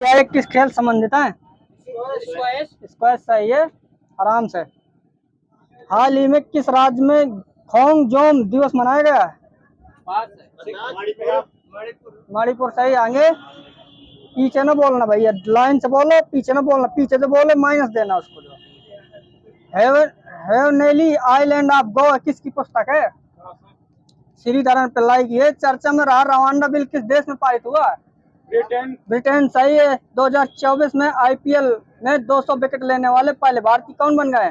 क्या ये किस खेल संबंधित है? स्क्वैश सही है। आराम से। हाल ही में किस राज्य में खोंगजोम दिवस मनाया गया? मणिपुर सही। आगे पीछे न बोलना भैया, लाइन से बोलो, पीछे न बोलना, पीछे से बोलो माइनस देना उसको। जो हेवनेली आइलैंड ऑफ गोवा किसकी पुस्तक है? श्रीधरन पिल्लाई की है। चर्चा में रहा रवांडा बिल किस देश में पारित हुआ? ब्रिटेन सही है। 2024 में आईपीएल में 200 विकेट लेने वाले पहले भारतीय कौन बन गए?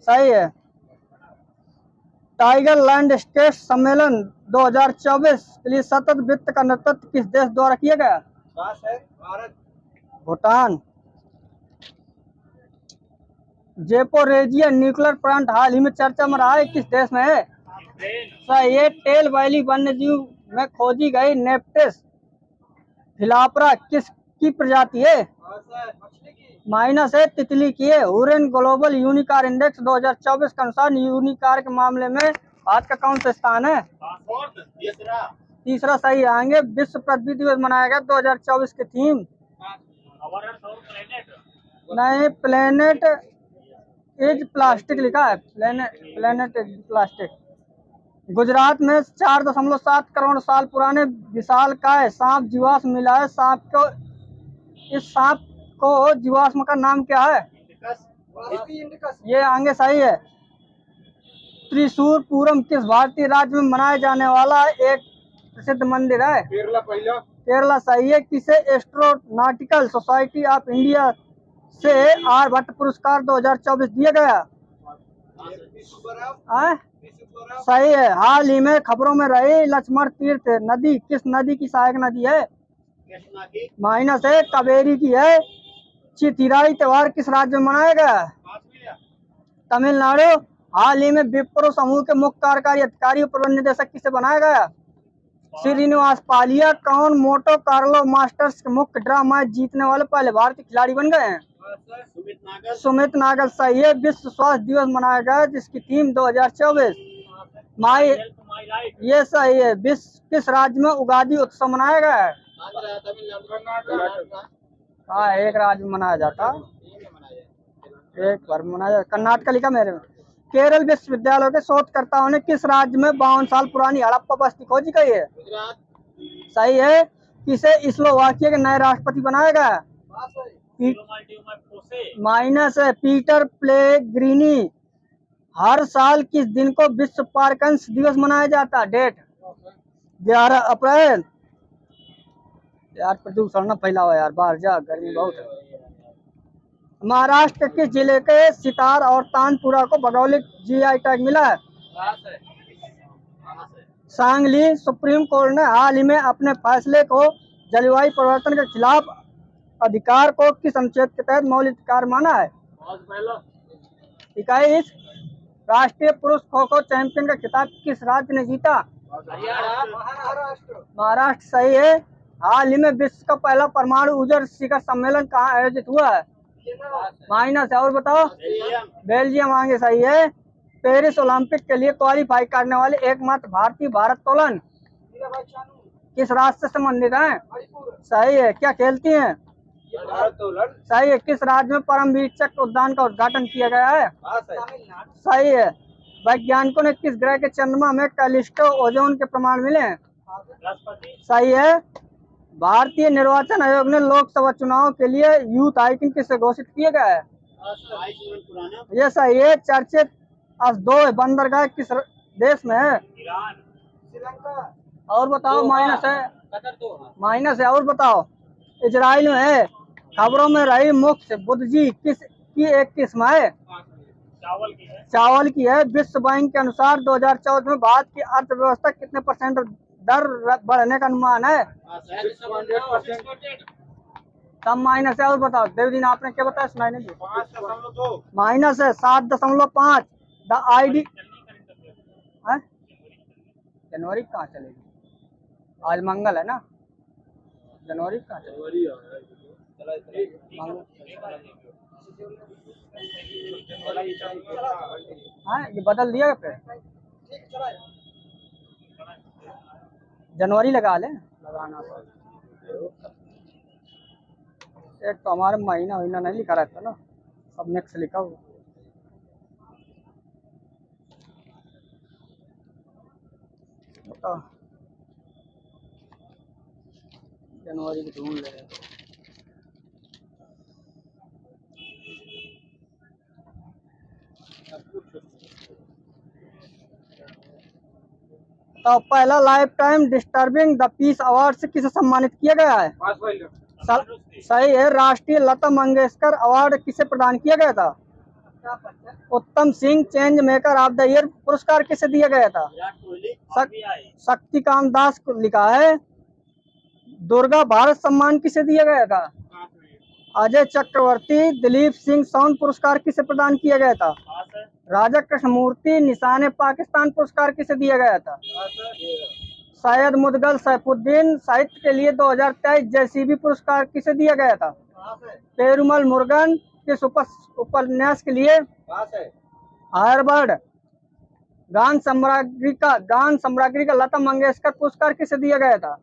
सही है। टाइगर लैंड स्टेट सम्मेलन 2024 के लिए सतत वित्त का नेतृत्व किस देश द्वारा किया गया? Bharat. Bhutan. Zaporizhzhia nuclear plant हाल ही में चर्चा में रहा है किस देश में है? सही है। टेल वैली वन्यजीव में खोजी गई नेप्टेस फिलाप्रा किसकी प्रजाति है? माइनस है। तितली की है। हुरेन ग्लोबल यूनिकार इंडेक्स 2024 के अनुसार यूनिकार के मामले में भारत का कौन सा स्थान है? तीसरा सही। आएंगे विश्व पृथ्वी दिवस मनाया गया 2024 की थीम? नहीं, प्लेनेट इज प्लास्टिक लिखा है। Planet is plastic. गुजरात में 4.7 करोड़ साल पुराने विशालकाय सांप जीवाश्म मिला है। इस सांप को जीवाश्म का नाम क्या है? ये आगे सही है। त्रिशूर पूरम किस भारतीय राज्य में मनाए जाने वाला एक प्रसिद्ध मंदिर है? केरला सही है। किसे एस्ट्रोनॉटिकल सोसाइटी ऑफ इंडिया से आर्यभट्ट पुरस्कार 2024 दिया गया? सही है। हाल ही में खबरों में रही लक्ष्मण तीर्थ नदी किस नदी की सहायक नदी है? माइनस है। कावेरी की है। चिथिराई त्योहार किस राज्य में मनाया गया? तमिलनाडु। हाल ही में विप्रो समूह के मुख्य कार्यकारी अधिकारी और प्रबंध निदेशक किसे बनाया गया? श्रीनिवास पालिया। कौन मोटो कार्लो मास्टर्स के मुख्य ड्रा मैच जीतने वाले पहले भारतीय खिलाड़ी बन गए हैं? सुमित नागल सही है। विश्व स्वास्थ्य दिवस मनाया गया जिसकी थीम 2024 माई ये सही है। विश्व किस राज्य में उगादी उत्सव मनाया गया है? हाँ, एक राज्य में मनाया जाता, एक बार मनाया जाता। कर्नाटक लिखा मेरे में। केरल विश्वविद्यालय के शोधकर्ताओं ने किस राज्य में 52 साल पुरानी हड़प्पा बस्ती खोजी गई है? सही है। किसे स्लोवाकिया के नए राष्ट्रपति बनाया गया? माइनस है। पीटर प्लेग्रिनी। हर साल किस दिन को विश्व पार्किंसंस दिवस मनाया जाता है? डेट 11 अप्रैल। यार प्रदूषण न फैलाओ यार, बाहर जा, गर्मी बहुत है। महाराष्ट्र के जिले के सितार और तानपुरा को भौगोलिक जीआई टैग मिला है? सांगली। सुप्रीम कोर्ट ने हाल ही में अपने फैसले को जलवायु परिवर्तन के खिलाफ अधिकार को किस अनुच्छेद के तहत मौलिक अधिकार माना है? 21। राष्ट्रीय पुरुष खो खो चैंपियन का खिताब किस राज्य ने जीता? महाराष्ट्र सही है। हाल ही में विश्व का पहला परमाणु ऊर्जा शिखर सम्मेलन कहाँ आयोजित हुआ है? माइनस है। और बताओ। बेल्जियम। आगे सही है। पेरिस ओलंपिक के लिए क्वालिफाई करने वाले एकमात्र भारतीय भारोत्तोलन किस राष्ट्र से संबंधित है? सही है। क्या खेलती हैं? सही है। किस राज्य में परमवीर चक्र उद्यान का उद्घाटन किया गया है? सही है। वैज्ञानिकों ने किस ग्रह के चंद्रमा में कैलिस्टो ओजोन के प्रमाण मिले हैं? सही है। भारतीय निर्वाचन आयोग ने लोकसभा चुनाव के लिए यूथ आइकन किसे घोषित किया गया है? ये सही है। चर्चित असदोय बंदरगाह किस देश में है? श्रीलंका। और बताओ। माइनस है। माइनस है। और बताओ। इजराइल में है। खबरों में रही मुख्य बुद्धजी की एक किस्म है? चावल की है। विश्व बैंक के अनुसार 2014 में भारत की अर्थव्यवस्था कितने % दर बढ़ने का अनुमान है? सब माइनस है। और बताओ। देवदीन आपने क्या बताया? सुनाई नहीं दी। माइनस है। 7.5। द आईडी जनवरी कहाँ चलेगी? आज मंगल है ना। जनवरी कहाँ चलेगी? हाँ, ये बदल दिया फिर। जनवरी लगा ले, लगाना। एक तो हमारे महीना वहीना नहीं लिखा रहता ना, सब नेक्स्ट लिखा हुआ। बताओ जनवरी की ढूंढ ले। तो पहला life time disturbing the peace award से किसे सम्मानित किया गया है? सही है। राष्ट्रीय लता मंगेशकर अवार्ड किसे प्रदान किया गया था? उत्तम Singh change maker of the year पुरस्कार किसे दिया गया था? शक्तिकांत दास को लिखा है। दुर्गा भारत सम्मान किसे दिया गया था? अजय चक्रवर्ती। दिलीप सिंह साउंड पुरस्कार किसे प्रदान किया गया था? राजा कृष्णमूर्ति। निशान पाकिस्तान पुरस्कार किसे दिया गया था? सैयद मुदगल सैफुद्दीन। साहित्य के लिए 2023 जेसीबी पुरस्कार किसे दिया गया था? पेरुमल मुरुगन। किस उपन्यास के लिए? हार्वर्ड। गान सम्राज्ञी का लता मंगेशकर पुरस्कार किसे दिया गया था?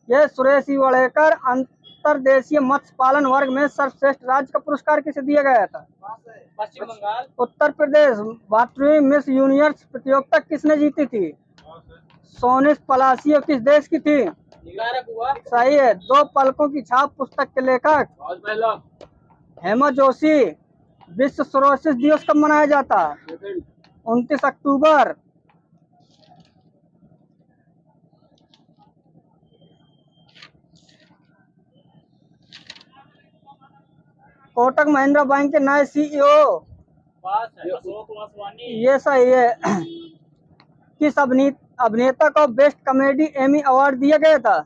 यह सुरेश वड़ेकर। अंतर्देशीय मत्स्य पालन वर्ग में सर्वश्रेष्ठ राज्य का पुरस्कार किसे दिया गया था? पश्चिम बंगाल। उत्तर प्रदेश। 12वीं मिस यूनिवर्स प्रतियोगिता किसने जीती थी? सोनिस पलासियो। किस देश की थी? सही है। दो पलकों की छाप पुस्तक के लेखक? हेमा जोशी। विश्व सिरोसिस दिवस कब मनाया जाता है? 29 अक्टूबर। कोटक महिंद्रा बैंक के नए सीईओ? ये सही है। किस अभिनेता को बेस्ट कॉमेडी एमी अवार्ड दिया गया था?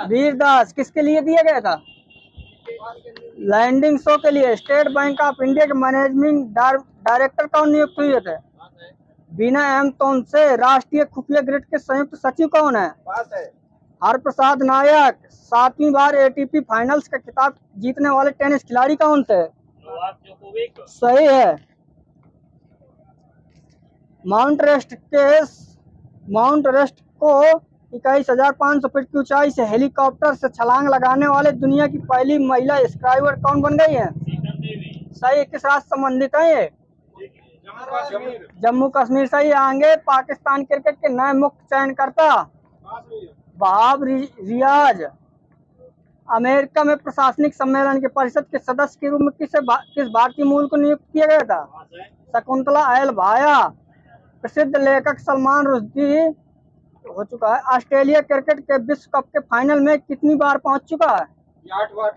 वीरदास। किसके लिए दिया गया था? लैंडिंग शो के लिए। स्टेट बैंक ऑफ इंडिया के मैनेजिंग डायरेक्टर कौन नियुक्त हुए थे? बीना एम तोनसे। राष्ट्रीय खुफिया ग्रिड के संयुक्त सचिव कौन है? हरप्रसाद नायक। 7वीं बार एटीपी फाइनल्स का खिताब जीतने वाले टेनिस खिलाड़ी कौन थे? सही है। माउंट रेस्ट को 21,500 फीट की ऊंचाई से हेलीकॉप्टर से छलांग लगाने वाले दुनिया की पहली महिला स्काईवर कौन बन गई है? सही। किस राज्य संबंधित है ये? जम्मू कश्मीर। सही। आगे पाकिस्तान क्रिकेट के नए मुख्य चयनकर्ता? वहाब रियाज। अमेरिका में प्रशासनिक सम्मेलन के परिषद के सदस्य के रूप में किस भारतीय मूल को नियुक्त किया गया था? शकुंतला एल भाया। प्रसिद्ध लेखक सलमान रुश्दी हो चुका है। ऑस्ट्रेलिया क्रिकेट के विश्व कप के फाइनल में कितनी बार पहुंच चुका है? 8 बार।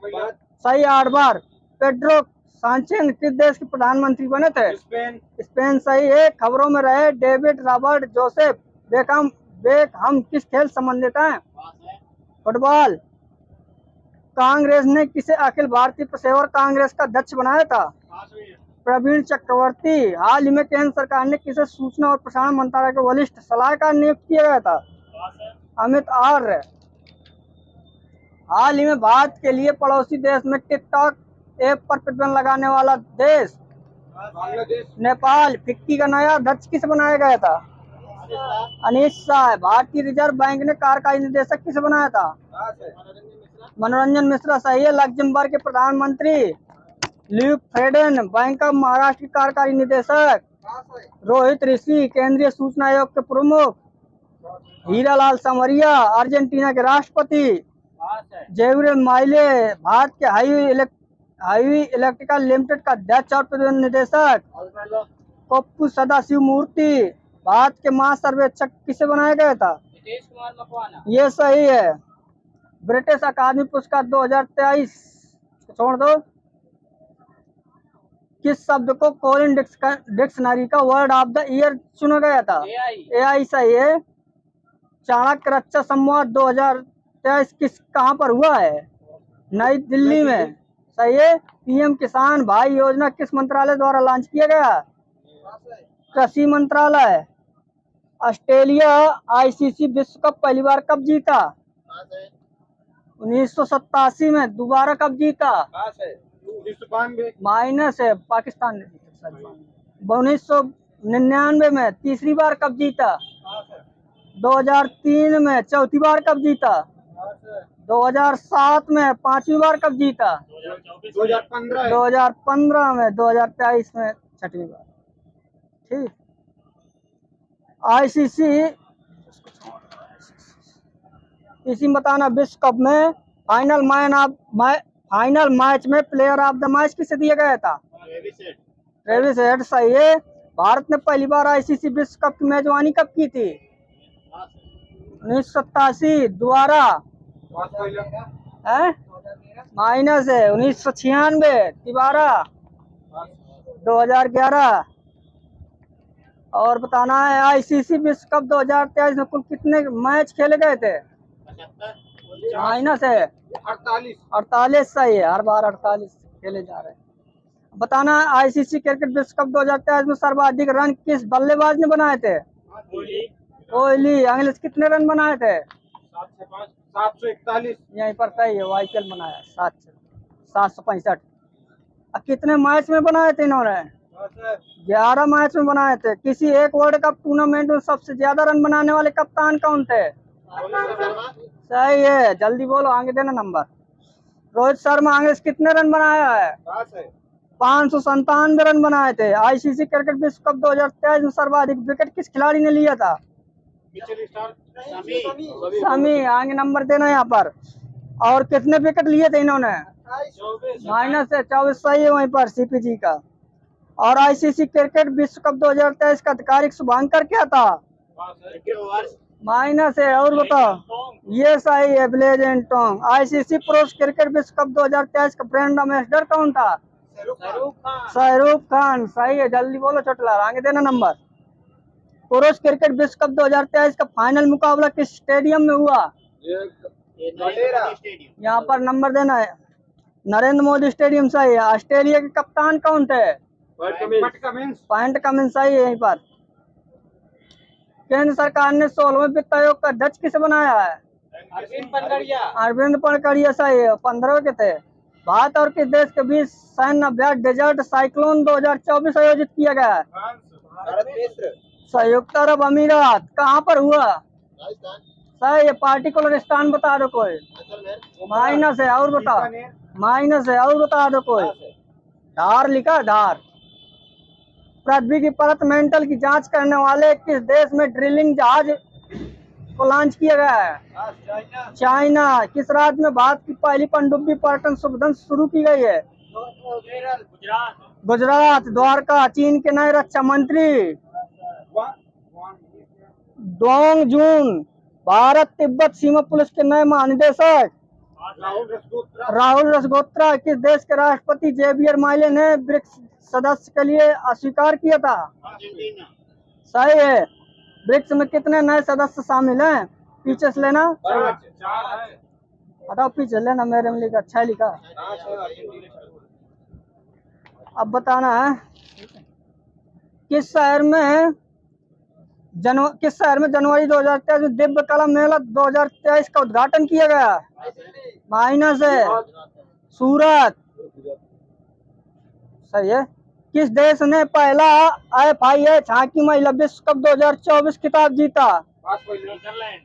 सही। 8 बार। पेड्रो सांचेज किस देश के प्रधानमंत्री बने थे? स्पेन। सही है। खबरों में रहे डेविड रॉबर्ट जोसेफ बेकहम किस खेल संबंधित हैं? फुटबॉल। कांग्रेस ने किसे अखिल भारतीय पेशेवर कांग्रेस का अध्यक्ष बनाया था? प्रवीण चक्रवर्ती। हाल ही में केंद्र सरकार ने किसे सूचना और प्रसारण मंत्रालय के वरिष्ठ सलाहकार नियुक्त किया गया था? अमित आर्य। हाल ही में भारत के लिए पड़ोसी देश में टिकटॉक ऐप पर प्रतिबंध लगाने वाला देश? नेपाल। फिक्की का नया अध्यक्ष किसे बनाया गया था? अनिश शाह। भारतीय रिजर्व बैंक ने कार्यकारी निदेशक किसे बनाया था? मनोरंजन मिश्रा। सही है। लग्जमबर्ग के प्रधानमंत्री? ल्यूक फ्रेडन। बैंक ऑफ महाराष्ट्र के कार्यकारी निदेशक? रोहित ऋषि। केंद्रीय सूचना आयोग के प्रमुख? हीरालाल समरिया। अर्जेंटीना के राष्ट्रपति? जेवियर माइले। भारत के हाईवे इलेक्ट्रिकल लिमिटेड का अध्यक्ष और प्रबंध निदेशक? पप्पू सदाशिव मूर्ति। भारत के महासर्वेक्षक किसे बनाया गया था? नीतीश कुमार मकवाना। ये सही है। ब्रिटिश अकादमी पुरस्कार 2023 छोड़ दो। किस शब्द को कोलिन डिक्शनरी का वर्ड ऑफ द ईयर चुना गया था? एआई। सही है। चाणक्य रक्षा संवाद 2023 कहाँ पर हुआ है? नई दिल्ली में। सही है। पीएम किसान भाई योजना किस मंत्रालय द्वारा लॉन्च किया गया? कृषि मंत्रालय। ऑस्ट्रेलिया आईसीसी विश्व कप पहली बार कब जीता? 1987 में। दोबारा कब जीता? माइनस है। पाकिस्तान ने जीता। 1999 में। तीसरी बार कब जीता? 2003 में। चौथी बार कब जीता? 2007 में 5वीं बार कब जीता? 2015 2015 में, 2023 में 6वीं बार। ठीक। आईसीसी इसी में बताना, विश्व कप में फाइनल मैच में प्लेयर ऑफ द मैच किसे दिया गया था? Travis head. सही है। भारत ने पहली बार आईसीसी विश्व कप की मेजबानी कब की थी? 1987। दोबारा है माइनस है 1996। तिबारा 2011। और बताना है आईसीसी विश्व कप 2023 में कुल कितने मैच खेले गए थे? माइनस है 48। सही है। हर बार 48 खेले जा रहे हैं। बताना है आईसीसी क्रिकेट विश्व कप 2023 में सर्वाधिक रन किस बल्लेबाज ने बनाए थे? कोहली। इंग्लिश कितने रन बनाए थे? 741। यहीं पर सही है। वाईकेल बनाया 765। अब कितने मैच में बनाए थे इन्होंने? 11 मैच में बनाए थे। किसी एक वर्ल्ड कप टूर्नामेंट में सबसे ज्यादा रन बनाने वाले कप्तान कौन थे? सही है। जल्दी बोलो, आगे देना नंबर। रोहित शर्मा। इंग्लिश कितने रन बनाया है? 597 रन बनाए थे। आईसीसी क्रिकेट विश्व कप 2023 में सर्वाधिक विकेट किस खिलाड़ी ने लिया था? शमी। आगे नंबर देना यहाँ पर। और कितने विकेट लिए थे इन्होंने? माइनस है 24। सही है वहीं पर सीपीजी का। और आईसीसी क्रिकेट विश्व कप 2023 का आधिकारिक शुभांकर क्या था? माइनस है। और बताओ। ये सही है, ब्लेज एंटोंग। आईसीसी पुरुष क्रिकेट विश्व कप 2023 का ब्रांड एम्बेसडर कौन था? शाहरुख खान। सही है। जल्दी बोलो चोटला, आगे देना नंबर। पुरुष क्रिकेट विश्व कप 2023 का फाइनल मुकाबला किस स्टेडियम में हुआ? यहाँ पर नंबर देना है। नरेंद्र मोदी स्टेडियम। सही है। ऑस्ट्रेलिया के कप्तान कौन थे? PAT Cummins. सही है। यहीं पर केंद्र सरकार ने 16वें वित्त आयोग का अध्यक्ष किसे बनाया है? अरविंद पनकड़िया। सही है। 15 के थे। भारत और किस देश के बीच सैन्य अभ्यास डेजर्ट साइक्लोन 2024 आयोजित किया गया है? संयुक्त अरब अमीरात। कहाँ पर हुआ? सही है। पार्टिकुलर स्थान बता दो कोई। माइनस है। और बताओ। माइनस है। और बता दो कोई। धार लिखा, धार। पृथ्वी की परत मेंटल की जांच करने वाले किस देश में ड्रिलिंग जहाज को लॉन्च किया गया है? चाइना। किस राज्य में भारत की पहली पनडुब्बी पर्यटन सुविधा शुरू की गई है? गुजरात। द्वारका। चीन के नए रक्षा मंत्री? डोंग जून। भारत तिब्बत सीमा पुलिस के नए महानिदेशक? राहुल रसगोत्रा। किस देश के राष्ट्रपति जेवियर माइले ने ब्रिक्स सदस्य के लिए अस्वीकार किया था? सही है। ब्रिक्स में कितने नए सदस्य शामिल हैं? पीछे से लेना, हटाओ पीछे लेना, मेरे में लिखा 6 लिखा। अब बताना है किस शहर में जनवरी 2023 में दिव्य कला मेला 2023 का उद्घाटन किया गया? माइनस है। सूरत। सही है। किस देश ने पहला FIH हॉकी महिला विश्व कप 2024 खिताब जीता?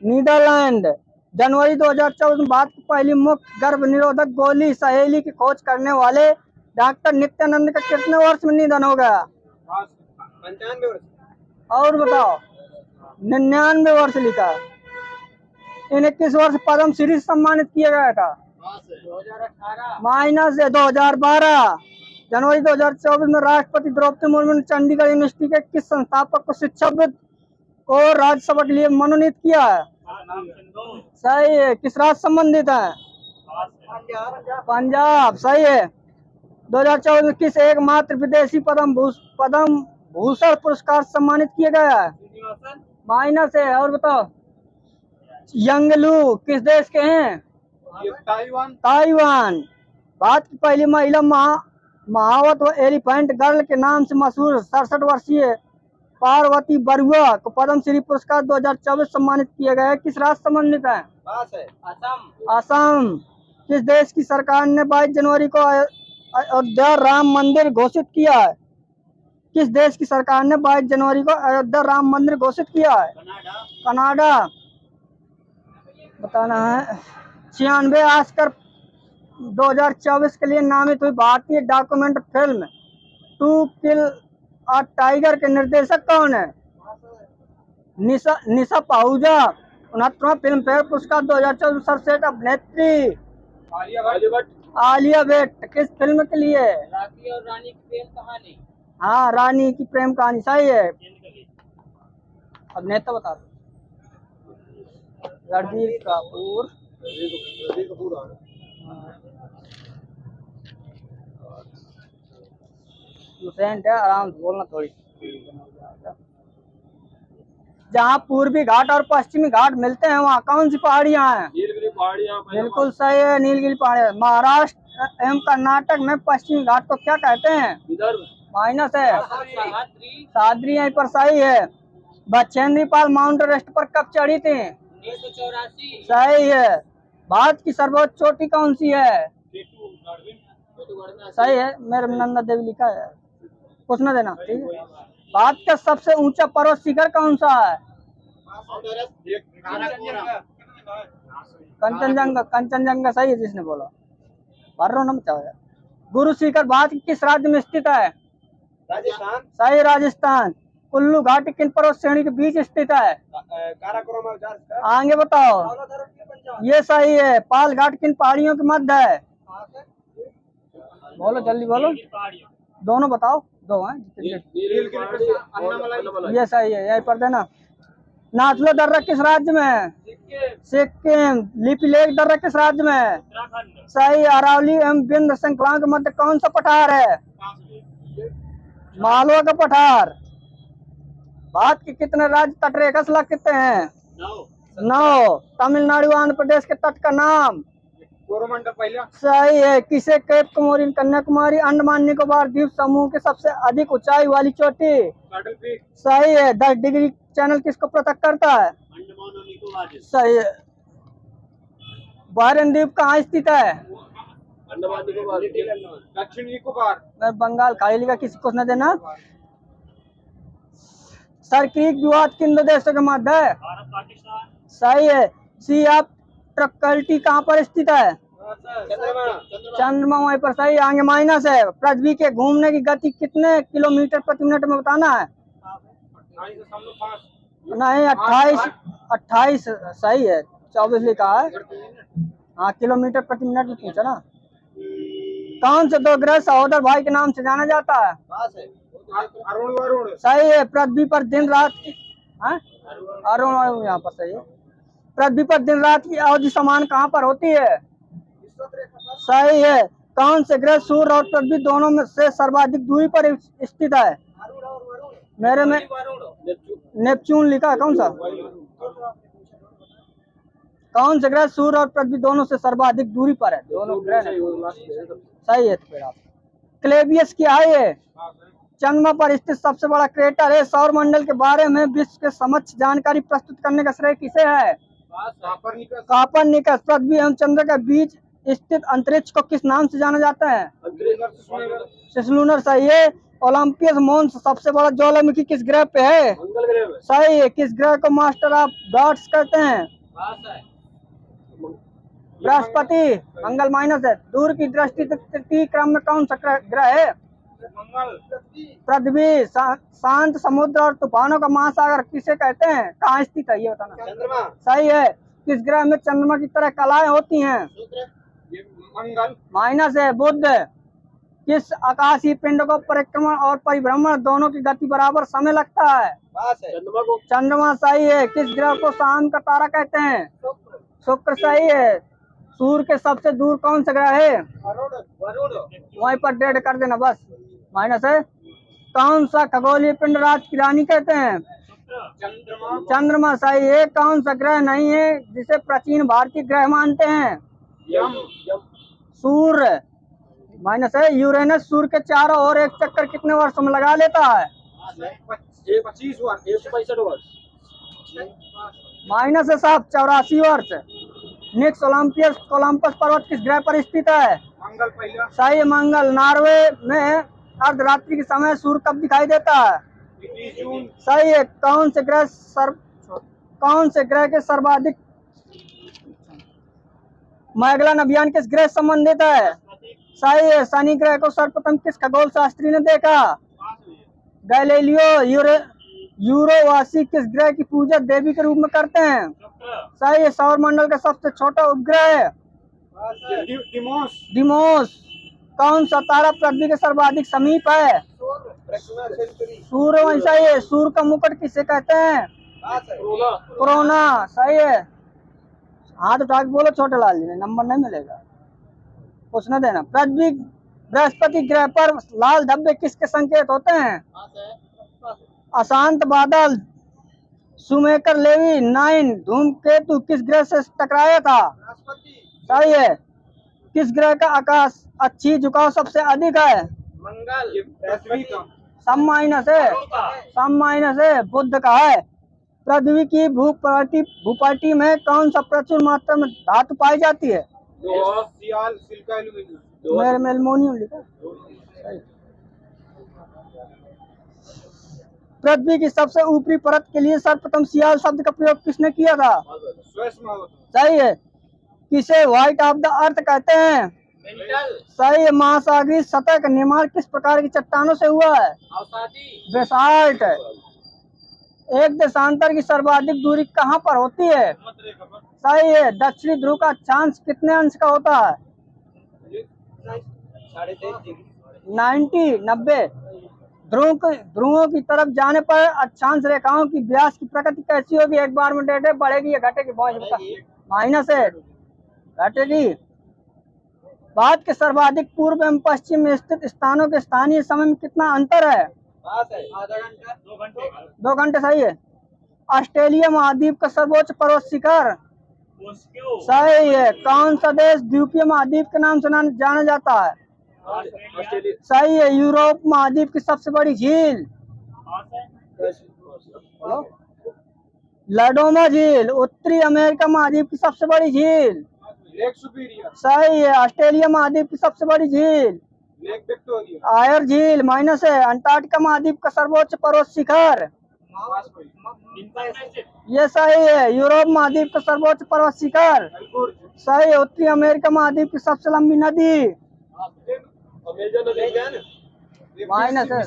नीदरलैंड। जनवरी 2024 में भारत की पहली मुक्त गर्भ निरोधक गोली सहेली की खोज करने वाले डॉक्टर नित्यानंद का कितने वर्ष में निधन हो गया? 95 वर्ष। और बताओ। 99 वर्ष लिखा। इन्हें किस वर्ष पद्म श्री सम्मानित किया गया था? 2018। माइनस है 2012। जनवरी 2024 में राष्ट्रपति द्रौपदी मुर्मू ने चंडीगढ़ यूनिवर्सिटी के किस संस्थापक को शिक्षाविद को राज्यसभा के लिए मनोनीत किया है? सही है। किस राज्य संबंधित है? पंजाब। सही है। 2024 में किस एकमात्र विदेशी पद्म भूषण पुरस्कार सम्मानित किया गया है? माइनस है। और बताओ। यंगलू किस देश के हैं? ताइवान। भारत की पहली महिला महावत व एलिफेंट गर्ल के नाम से मशहूर 67 वर्षीय पार्वती बरुआ को पद्म श्री पुरस्कार 2024 सम्मानित किया गया है। किस राज्य संबंधित है? असम। किस देश की सरकार ने 22 जनवरी को अयोध्या राम मंदिर घोषित किया है? किस देश की सरकार ने 22 जनवरी को अयोध्या राम मंदिर घोषित किया है? कनाडा। बताना है 96 ऑस्कर 2024 के लिए नामित हुई भारतीय documentary film To Kill a Tiger के निर्देशक कौन है? निशा पाहुजा। 69वां फिल्म फेयर पुरस्कार 2024 सर्वश्रेष्ठ अभिनेत्री आलिया भट्ट किस फिल्म के लिए? राखी और रानी की प्रेम कहानी। हाँ, रानी की प्रेम कहानी सही है। अभिनेता बता दो। रणबीर कपूर। लुसेंट है, आराम से बोलना थोड़ी। जहाँ पूर्वी घाट और पश्चिमी घाट मिलते हैं वहाँ कौन सी पहाड़ियाँ हैं? नीलगिरी पहाड़ियाँ। बिल्कुल सही है, नीलगिरी पहाड़ियाँ। महाराष्ट्र एवं कर्नाटक में पश्चिमी घाट को क्या कहते हैं? विदर्भ। माइनस है। सह्याद्री। सादरी यहीं पर सही है। बछेंद्री पाल माउंट एवरेस्ट पर कब चढ़ी थी? 1984। सही है। भारत की सर्वोच्च चोटी कौन सी है? सही है, मेरे में नंदा देवी लिखा है, कुछ ना देना, ठीक है। भारत का सबसे ऊंचा पर्वत शिखर कौन सा है? कंचनजंगा। कंचनजंगा सही है जिसने बोला। भर्रो न मचाओ। गुरु शिखर भारत के किस राज्य में स्थित है? राजस्थान। सही, राजस्थान। कुल्लू घाटी किन पर्वत श्रेणी के बीच स्थित है? काराकोरम और जार्ज। आगे बताओ। ये सही है। पाल घाट किन पहाड़ियों के मध्य है? बोलो जल्दी बोलो। दोनों बताओ, दो हैं। ये सही है, यही पर देना। नाथुला दर्रा किस राज्य में है? सिक्किम। लिपि लेक दर्रा किस राज्य में है? सही। अरावली एवं विंध्य श्रृंखलाओं के मध्य कौन सा पठार है? मालवा का पठार। भारत के कितने राज्य तटरेखा से लगते हैं? 9। तमिलनाडु आंध्र प्रदेश के तट का नाम? कोरोमंडल पहला। सही है। किसे केप कमोरिन कन्याकुमारी अंडमान निकोबार द्वीप समूह के सबसे अधिक ऊंचाई वाली चोटी? Saddle peak. सही है। 10 डिग्री चैनल किसको पृथक करता है? अंडमान और निकोबार। सही है। बारन द्वीप कहाँ स्थित है? अंडमान निकोबार। दक्षिण निकोबार। मैं बंगाल खाड़ी लिखा, किसी को न देना। सर क्रीक विवाद किन दो देशों के मध्य है? भारत पाकिस्तान। सही है। सी ऑफ ट्रकल्टी कहाँ पर स्थित है? चंद्रमा वहीं पर सही। आगे माइनस है। पृथ्वी के घूमने की गति कितने किलोमीटर प्रति मिनट में बताना है? नहीं, 28 सही है। 24 लिखा है। हाँ, किलोमीटर प्रति मिनट में पूछा ना। कौन से दो ग्रह सहोदर भाई के नाम से जाना जाता है? अरुण वरुण। सही है। पृथ्वी पर दिन रात की अरुण यहाँ पर सही है। पृथ्वी पर दिन रात की अवधि समान कहाँ पर होती है? सही है। कौन से ग्रह सूर्य और पृथ्वी दोनों में से सर्वाधिक दूरी पर स्थित है? मेरे में नेपच्यून लिखा है। कौन सा? कौन से ग्रह सूर्य और पृथ्वी दोनों से सर्वाधिक दूरी पर है? दोनों ग्रह सही है। तो क्लेबियस क्या है ये? चंद्रमा पर स्थित सबसे बड़ा क्रेटर है। सौर मंडल के बारे में विश्व के समक्ष जानकारी प्रस्तुत करने का श्रेय किसे है? कापरनिकस। पृथ्वी एवं चंद्र के बीच स्थित अंतरिक्ष को किस नाम से जाना जाता है? सिसलुनर। सही है। ओलंपियस मोन्स सबसे बड़ा ज्वालामुखी किस ग्रह पे है? मंगल ग्रह में। सही है। किस ग्रह को मास्टर ऑफ गॉड्स कहते हैं? बृहस्पति। मंगल माइनस है। दूर की दृष्टि तृतीय क्रम में कौन सा ग्रह है? पृथ्वी। शांत समुद्र और तूफानों का महासागर किसे कहते हैं? कहाँ स्थित है ये बताना। चंद्रमा। सही है। किस ग्रह में चंद्रमा की तरह कलाएं होती हैं? मंगल। माइनस है। बुध। किस आकाशीय पिंड को परिक्रमण और परिभ्रमण दोनों की गति बराबर समय लगता है? चंद्रमा को। चंद्रमा। सही है। किस ग्रह को शाम का तारा कहते हैं? शुक्र। सही है। सूर्य के सबसे दूर कौन सा ग्रह है? वहीं पर डेड कर देना बस। माइनस है। कौन सा खगोलीय पिंड रात की रानी कहते हैं? चंद्रमा। सही है। कौन सा ग्रह नहीं है जिसे प्राचीन भारतीय ग्रह मानते हैं? सूर्य। माइनस है। यूरेनस सूर्य के चारों ओर एक चक्कर कितने वर्षों में लगा लेता है? 25 वर्ष। 165 वर्ष। माइनस है साहब, 84 वर्ष। निक्स ओलंपियस कोलंबस पर्वत किस ग्रह पर स्थित है? मंगल पहला। सही है। मंगल। नॉर्वे में अर्धरात्रि के समय सूर्य कब दिखाई देता है? 21 जून। सही है। कौन से ग्रह के सर्वाधिक मैगलन अभियान किस ग्रह से संबंधित है? सही है। शनि ग्रह को सर्वप्रथम किस खगोल शास्त्री ने देखा? गैलीलियो। यूरोवासी किस ग्रह की पूजा देवी के रूप में करते हैं? सही है। सौर मंडल का सबसे छोटा उपग्रह है? डिमोस। डिमोस। कौन सा तारा पृथ्वी के सर्वाधिक समीप है? सूर्य। वैसा ही है। सूर्य का मुकुट किसे कहते हैं? कोरोना। सही है। हाथ उठा के बोलो छोटे लाल जी ने, नंबर नहीं मिलेगा, कुछ न देना। पृथ्वी बृहस्पति ग्रह पर लाल धब्बे किसके संकेत होते हैं? अशांत बादल। सुमेकर लेवी 9 धूमकेतु किस ग्रह से टकराया था? सही है। किस ग्रह का आकाश अच्छी झुकाव सबसे अधिक है? मंगल। पृथ्वी का। सम माइनस है। सम माइनस है। बुध का है। पृथ्वी की भूपटी में कौन सा प्रचुर मात्रा में धातु पाई जाती है? सियाल, सिलिका, एल्यूमीनियम। मेरे में एल्युमिनियम लिखा। पृथ्वी की सबसे ऊपरी परत के लिए सर्वप्रथम सियाल शब्द का प्रयोग किसने किया था? सही है। किसे व्हाइट ऑफ द अर्थ कहते हैं? सही है। महासागरीय सतह का निर्माण किस प्रकार की चट्टानों से हुआ है? बेसाल्ट। एक देशांतर की सर्वाधिक दूरी कहाँ पर होती है? सही है। दक्षिणी ध्रुव का अक्षांश कितने अंश का होता है? 90 ध्रुवों की तरफ जाने पर अक्षांश रेखाओं की व्यास की प्रकृति कैसी होगी? एक बार में डेटे बढ़ेगी या घटेगी? माइनस है। घटेगी। भारत के सर्वाधिक पूर्व एवं पश्चिम में स्थित स्थानों के स्थानीय समय में कितना अंतर है? 2 घंटे। सही है। ऑस्ट्रेलिया महाद्वीप का सर्वोच्च पर्वत शिखर? सही है। कौन सा देश द्वीपीय महाद्वीप के नाम से जाना जाता है? सही है। यूरोप महाद्वीप की सबसे बड़ी झील? लाडोमा झील। उत्तरी अमेरिका महाद्वीप की सबसे बड़ी झील? Lake superior. सही है। ऑस्ट्रेलिया महाद्वीप की सबसे बड़ी झील? Lake Victoria. आयर झील। माइनस है। अंटार्कटिका महाद्वीप का सर्वोच्च पर्वत शिखर? ये सही है। यूरोप महाद्वीप का सर्वोच्च पर्वत शिखर? सही है। उत्तरी अमेरिका महाद्वीप की सबसे लंबी नदी? माइनस है।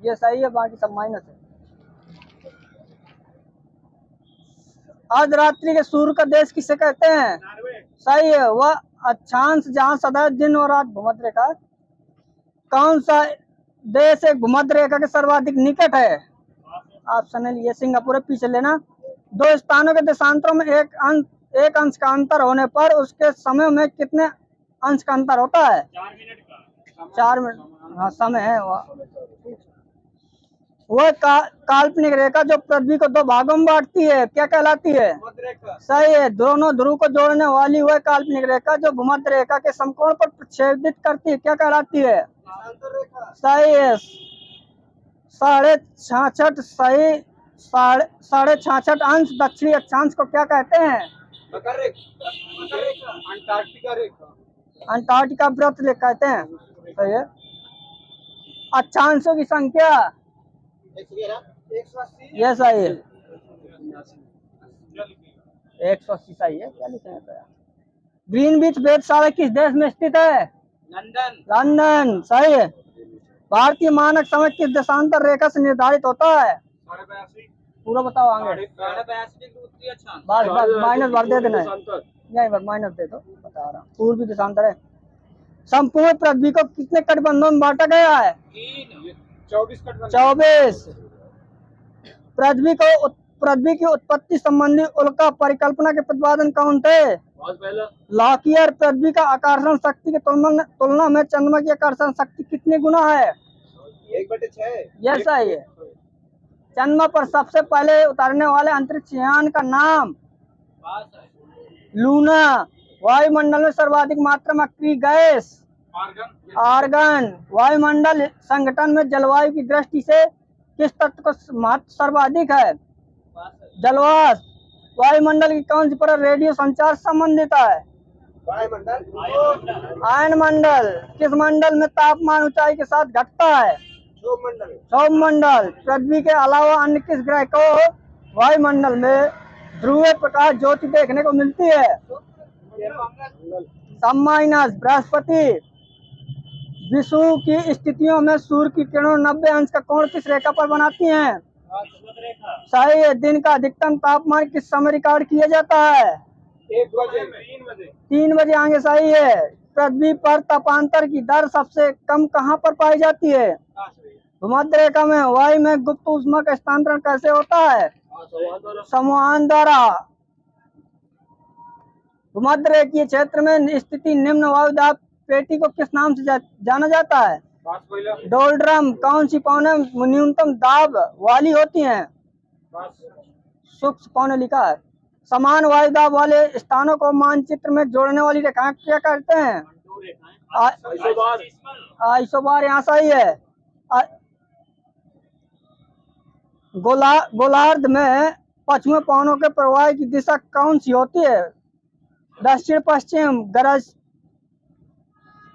ये सही है, बाकी सब माइनस है। अर्धरात्रि के सूर्य का देश किसे कहते हैं? सही है। वह अक्षांश जहाँ सदैव दिन और रात भूमध्य रेखा। कौन सा देश एक भूमध्य रेखा के सर्वाधिक निकट है? ऑप्शन है ये सिंगापुर है, पीछे लेना। 2 स्थानों के देशांतरों में एक अंश का अंतर होने पर उसके समय में कितने अंश का अंतर होता है? 4 मिनट। हाँ, समय है। वह काल्पनिक रेखा जो पृथ्वी को 2 भागों में बांटती है क्या कहलाती है? सही है। दोनों ध्रुव को जोड़ने वाली वह काल्पनिक रेखा जो भूमध्य रेखा के समकोण पर प्रक्षेपित करती है क्या कहलाती है? सही है। 66.5 सही। 66.5 अंश दक्षिणी अक्षांश को क्या कहते हैं? अंटार्कटिका रेखा। अंटार्कटिका व्रत कहते हैं। सही है। अक्षांशों की संख्या? 180। ये सही है। 180 सही है। क्या लिखे हैं? ग्रीनविच वेधशाला किस देश में स्थित है? लंदन। सही है। भारतीय मानक समय किस देशांतर रेखा से निर्धारित होता है? पूरा बताओ आगे। बस माइनस भर दे देना है। नहीं, बस माइनस दे दो, बता रहा हूँ। पूर्वी देशांतर है। संपूर्ण पृथ्वी को कितने कटिबंधों में बांटा गया है? 24। पृथ्वी की उत्पत्ति संबंधी उल्का परिकल्पना के प्रतिपादन कौन थे? लॉकियर। पृथ्वी का आकर्षण शक्ति की तुलना में चंद्रमा की आकर्षण शक्ति कितने गुना है? 1/6। यह सही है। चंद्रमा पर सबसे पहले उतरने वाले अंतरिक्ष यान का नाम? लूना। वायुमंडल में सर्वाधिक मात्रा में अक्रिय गैस? आर्गन। वायुमंडल संगठन में जलवायु की दृष्टि से किस तत्व का महत्व सर्वाधिक है? जलवाष्प। वायुमंडल की कौन सी परत रेडियो संचार संबंधित है? आयनमंडल। किस मंडल में तापमान ऊंचाई के साथ घटता है? सौरमंडल। पृथ्वी के अलावा अन्य किस ग्रह को वायुमंडल में ध्रुवीय प्रकाश ज्योति देखने को मिलती है? सब माइनस बृहस्पति। विषुव की स्थितियों में सूर्य की किरणों 90 अंश का कोण किस रेखा पर बनाती हैं? विषुवत रेखा। सही है। दिन का अधिकतम तापमान किस समय रिकॉर्ड किया जाता है? 1 बजे 3 बजे 3 बजे आगे। सही है। पृथ्वी पर तापांतर की दर सबसे कम कहाँ पर पाई जाती है? भूमध्य रेखा में। वायु में गुप्त ऊष्मा का स्थानांतरण कैसे होता है? संवहन द्वारा। भूमध्य रेखीय क्षेत्र में स्थिति निम्न वायुदाब पेटी को किस नाम से जाना जाता है? डोलड्रम। कौन सी पौने न्यूनतम दाब वाली होती हैं? सूक्ष्म पौने लिखा है। समान वायुदाब वाले स्थानों को मानचित्र में जोड़ने वाली रेखाएं क्या करते हैं? दो रेखाएं। आइसोबार। यहाँ सही है। गोलार्ध में पश्चिमी पवनों के प्रवाह की दिशा कौन सी होती है? दक्षिण पश्चिम।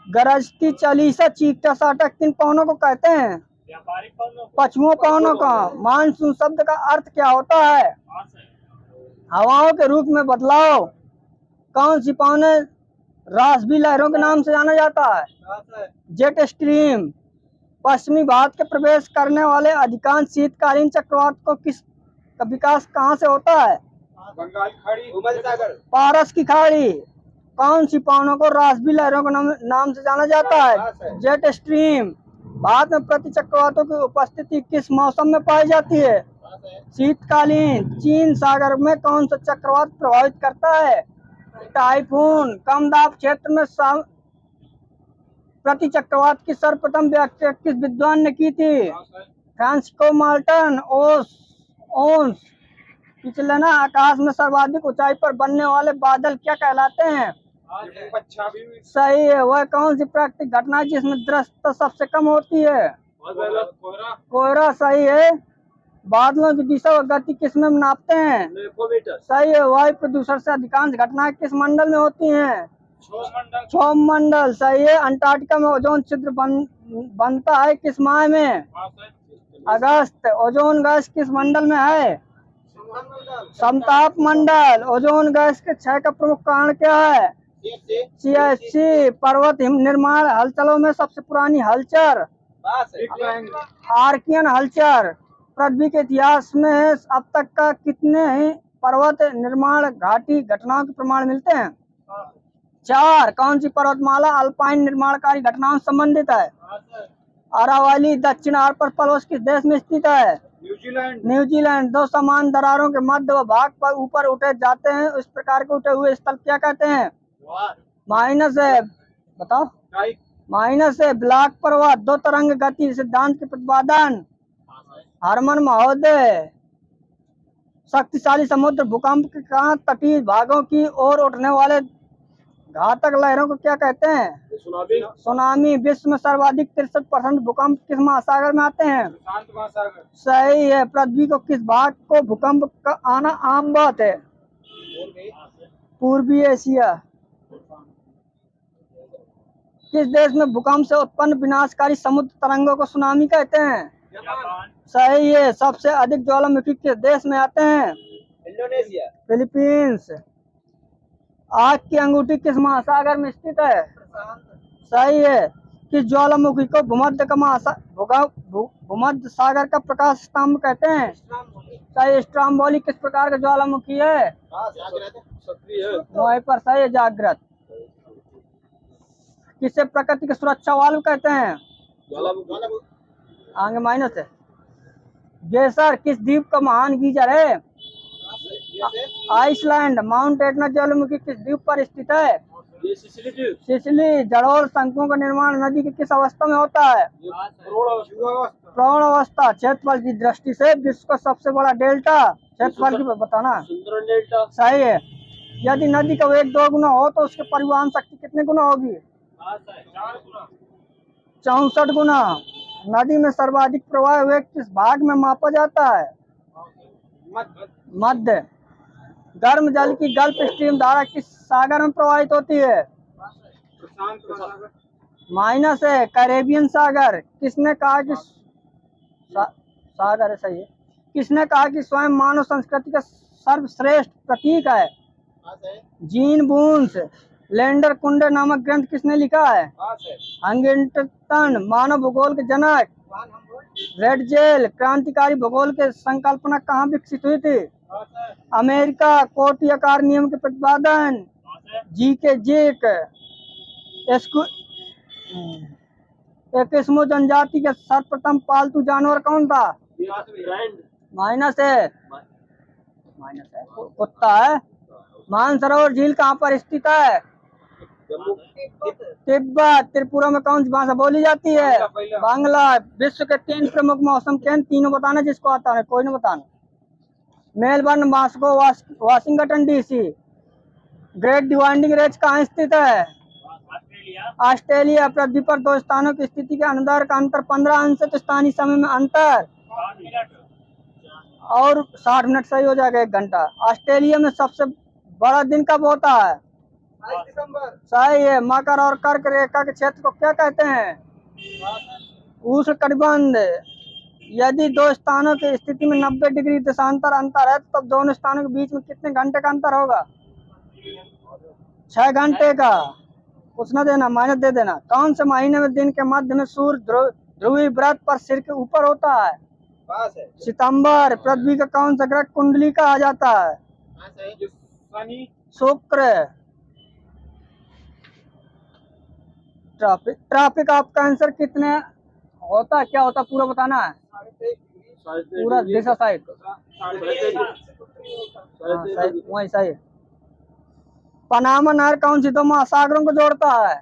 गरजती चालीसा चीखता साटक किन पवनों को कहते हैं? व्यापारिक पवनों को। पश्चिमी पवनों का। मानसून शब्द का अर्थ क्या होता है? हवाओं के रूप में बदलाव। कौन सी पवने रासबी लहरों के नाम से जाना जाता है? Jet stream. पश्चिमी भारत के प्रवेश करने वाले अधिकांश शीतकालीन चक्रवात को का विकास कहाँ से होता है? बंगाल खाड़ी, भूमध्य सागर। पारस की खाड़ी। कौन सी पवनों को रासबी लहरों के नाम से जाना जाता है? Jet stream. भारत में प्रति चक्रवातों की उपस्थिति किस मौसम में पाई जाती है? शीतकालीन। चीन सागर में कौन सा चक्रवात प्रभावित करता है? टाइफून। कम दाब क्षेत्र में प्रति चक्रवात की सर्वप्रथम व्याख्या किस विद्वान ने की थी? फ्रांसिस्को मार्टिन ओन्स। पिछले ना आकाश में सर्वाधिक ऊंचाई पर बनने वाले बादल क्या कहलाते हैं? सही है। वह कौन सी प्राकृतिक घटना है जिसमें दृश्यता सबसे कम होती है? कोहरा। सही है। बादलों की दिशा व गति किस में नापते हैं? सही है। वायु प्रदूषण से अधिकांश घटनाएं किस मंडल में होती हैं? क्षोभ मंडल। सही है। अंटार्कटिका में ओजोन छिद्र बनता है किस माह में? अगस्त। ओजोन गैस किस मंडल में है? समताप मंडल। ओजोन गैस के क्षय का प्रमुख कारण क्या है? CFC। पर्वत निर्माण हलचलों में सबसे पुरानी हलचल? आर्कियन हलचल। पृथ्वी के इतिहास में अब तक का कितने ही पर्वत निर्माण घाटी घटनाओं के प्रमाण मिलते हैं? 4। कौन सी पर्वतमाला अल्पाइन निर्माणकारी घटनाओं से संबंधित है? अरावली। दक्षिण आर्कटिक किस देश में स्थित है? न्यूजीलैंड। दो समान दरारों के मध्य व भाग पर ऊपर उठे जाते हैं, इस प्रकार के उठे हुए स्थल क्या कहते हैं? माइनस है। बताओ। माइनस है। ब्लैक पर्वत। दो तरंग गति सिद्धांत के प्रतिपादन? हरमन महोदय। शक्तिशाली समुद्र भूकंप के कारण तटीय भागों की ओर उठने वाले घातक लहरों को क्या कहते हैं? सुनामी। विश्व में सर्वाधिक 63% भूकंप किस महासागर में आते हैं? प्रशांत महासागर। सही है। पृथ्वी को किस भाग को भूकंप का आना आम बात है? पूर्वी एशिया। किस देश में भूकंप से उत्पन्न विनाशकारी समुद्र तरंगों को सुनामी कहते हैं? सही है। सबसे अधिक ज्वालामुखी किस देश में आते हैं? इंडोनेशिया। फिलीपींस। आग की अंगूठी किस महासागर में स्थित है? सही है। किस ज्वालामुखी को भूमध्य सागर का प्रकाश स्तंभ कहते हैं? सही। स्ट्रोम्बोली किस प्रकार का ज्वालामुखी है? वहीं पर। सही है। जागृत। किसे प्रकृति की सुरक्षा वाल्व कहते हैं? आगे माइनस है। गेसर किस द्वीप का महान गीजर है? आइसलैंड। माउंट एटना ज्वालामुखी किस द्वीप पर स्थित है? सिसिली। जड़ोल शंकुओं का निर्माण नदी की किस अवस्था में होता है? प्रौढ़ अवस्था। क्षेत्रफल की दृष्टि से विश्व का सबसे बड़ा डेल्टा क्षेत्रफल की बताना। सही है। यदि नदी का वेग 2 गुना हो तो उसके परिवहन शक्ति कितने गुना होगी? 64 गुना। नदी में सर्वाधिक प्रवाह वेग किस भाग में मापा जाता है? मध्य। गर्म जल की गल्फ स्ट्रीम धारा किस सागर में प्रवाहित होती है? माइनस है। कैरेबियन सागर। किसने कहा कि सागर है? सही है। किसने कहा कि स्वयं मानव संस्कृति का सर्वश्रेष्ठ प्रतीक है? जीन बून्स लैंडर कुंडर नामक ग्रंथ किसने लिखा है? हंटिंगटन मानव भूगोल के जनक। रेड जेल क्रांतिकारी भूगोल के संकल्पना कहाँ विकसित हुई थी? अमेरिका। कोटि आकार नियम के प्रतिपादन। जी के जेक। एस्किमो जनजाति के सर्वप्रथम पालतू जानवर कौन था? माइनस है कुत्ता है। मानसरोवर झील कहाँ पर स्थित है? तिब्बत। त्रिपुरा में कौन सी भाषा बोली जाती है? बांग्ला। विश्व के 3 प्रमुख मौसम केंद्र तीनों बताना जिसको आता है, कोई नहीं बताना। Melbourne, Moscow, Washington DC. Great dividing range कहाँ स्थित है? ऑस्ट्रेलिया। पृथ्वी पर 2 स्थानों की स्थिति के अंदर का अंतर 15 अंश है, तो स्थानीय समय में अंतर और 60 मिनट सही हो जाएगा, 1 घंटा। ऑस्ट्रेलिया में सबसे बड़ा दिन कब होता है? 22 दिसंबर। सही है। मकर और कर्क रेखा के क्षेत्र को क्या कहते हैं? उष्णकटिबंध। यदि 2 स्थानों की स्थिति में 90 डिग्री देशांतर अंतर है, तब दोनों स्थानों के बीच में कितने घंटे का अंतर होगा? 6 घंटे का। कुछ न देना, माइनस दे देना। कौन से महीने में दिन के मध्य में सूर्य ध्रुवीय व्रत पर सिर के ऊपर होता है? सितंबर। पृथ्वी का कौन सा ग्रह कुंडली कहा जाता है? शुक्र। ट्रॉपिक ऑफ कैंसर कितने होता है, क्या होता है पूरा बताना है? पूरा दिशा साइड। वही सही। पनामा नहर कौन सी 2 महासागरों को जोड़ता है?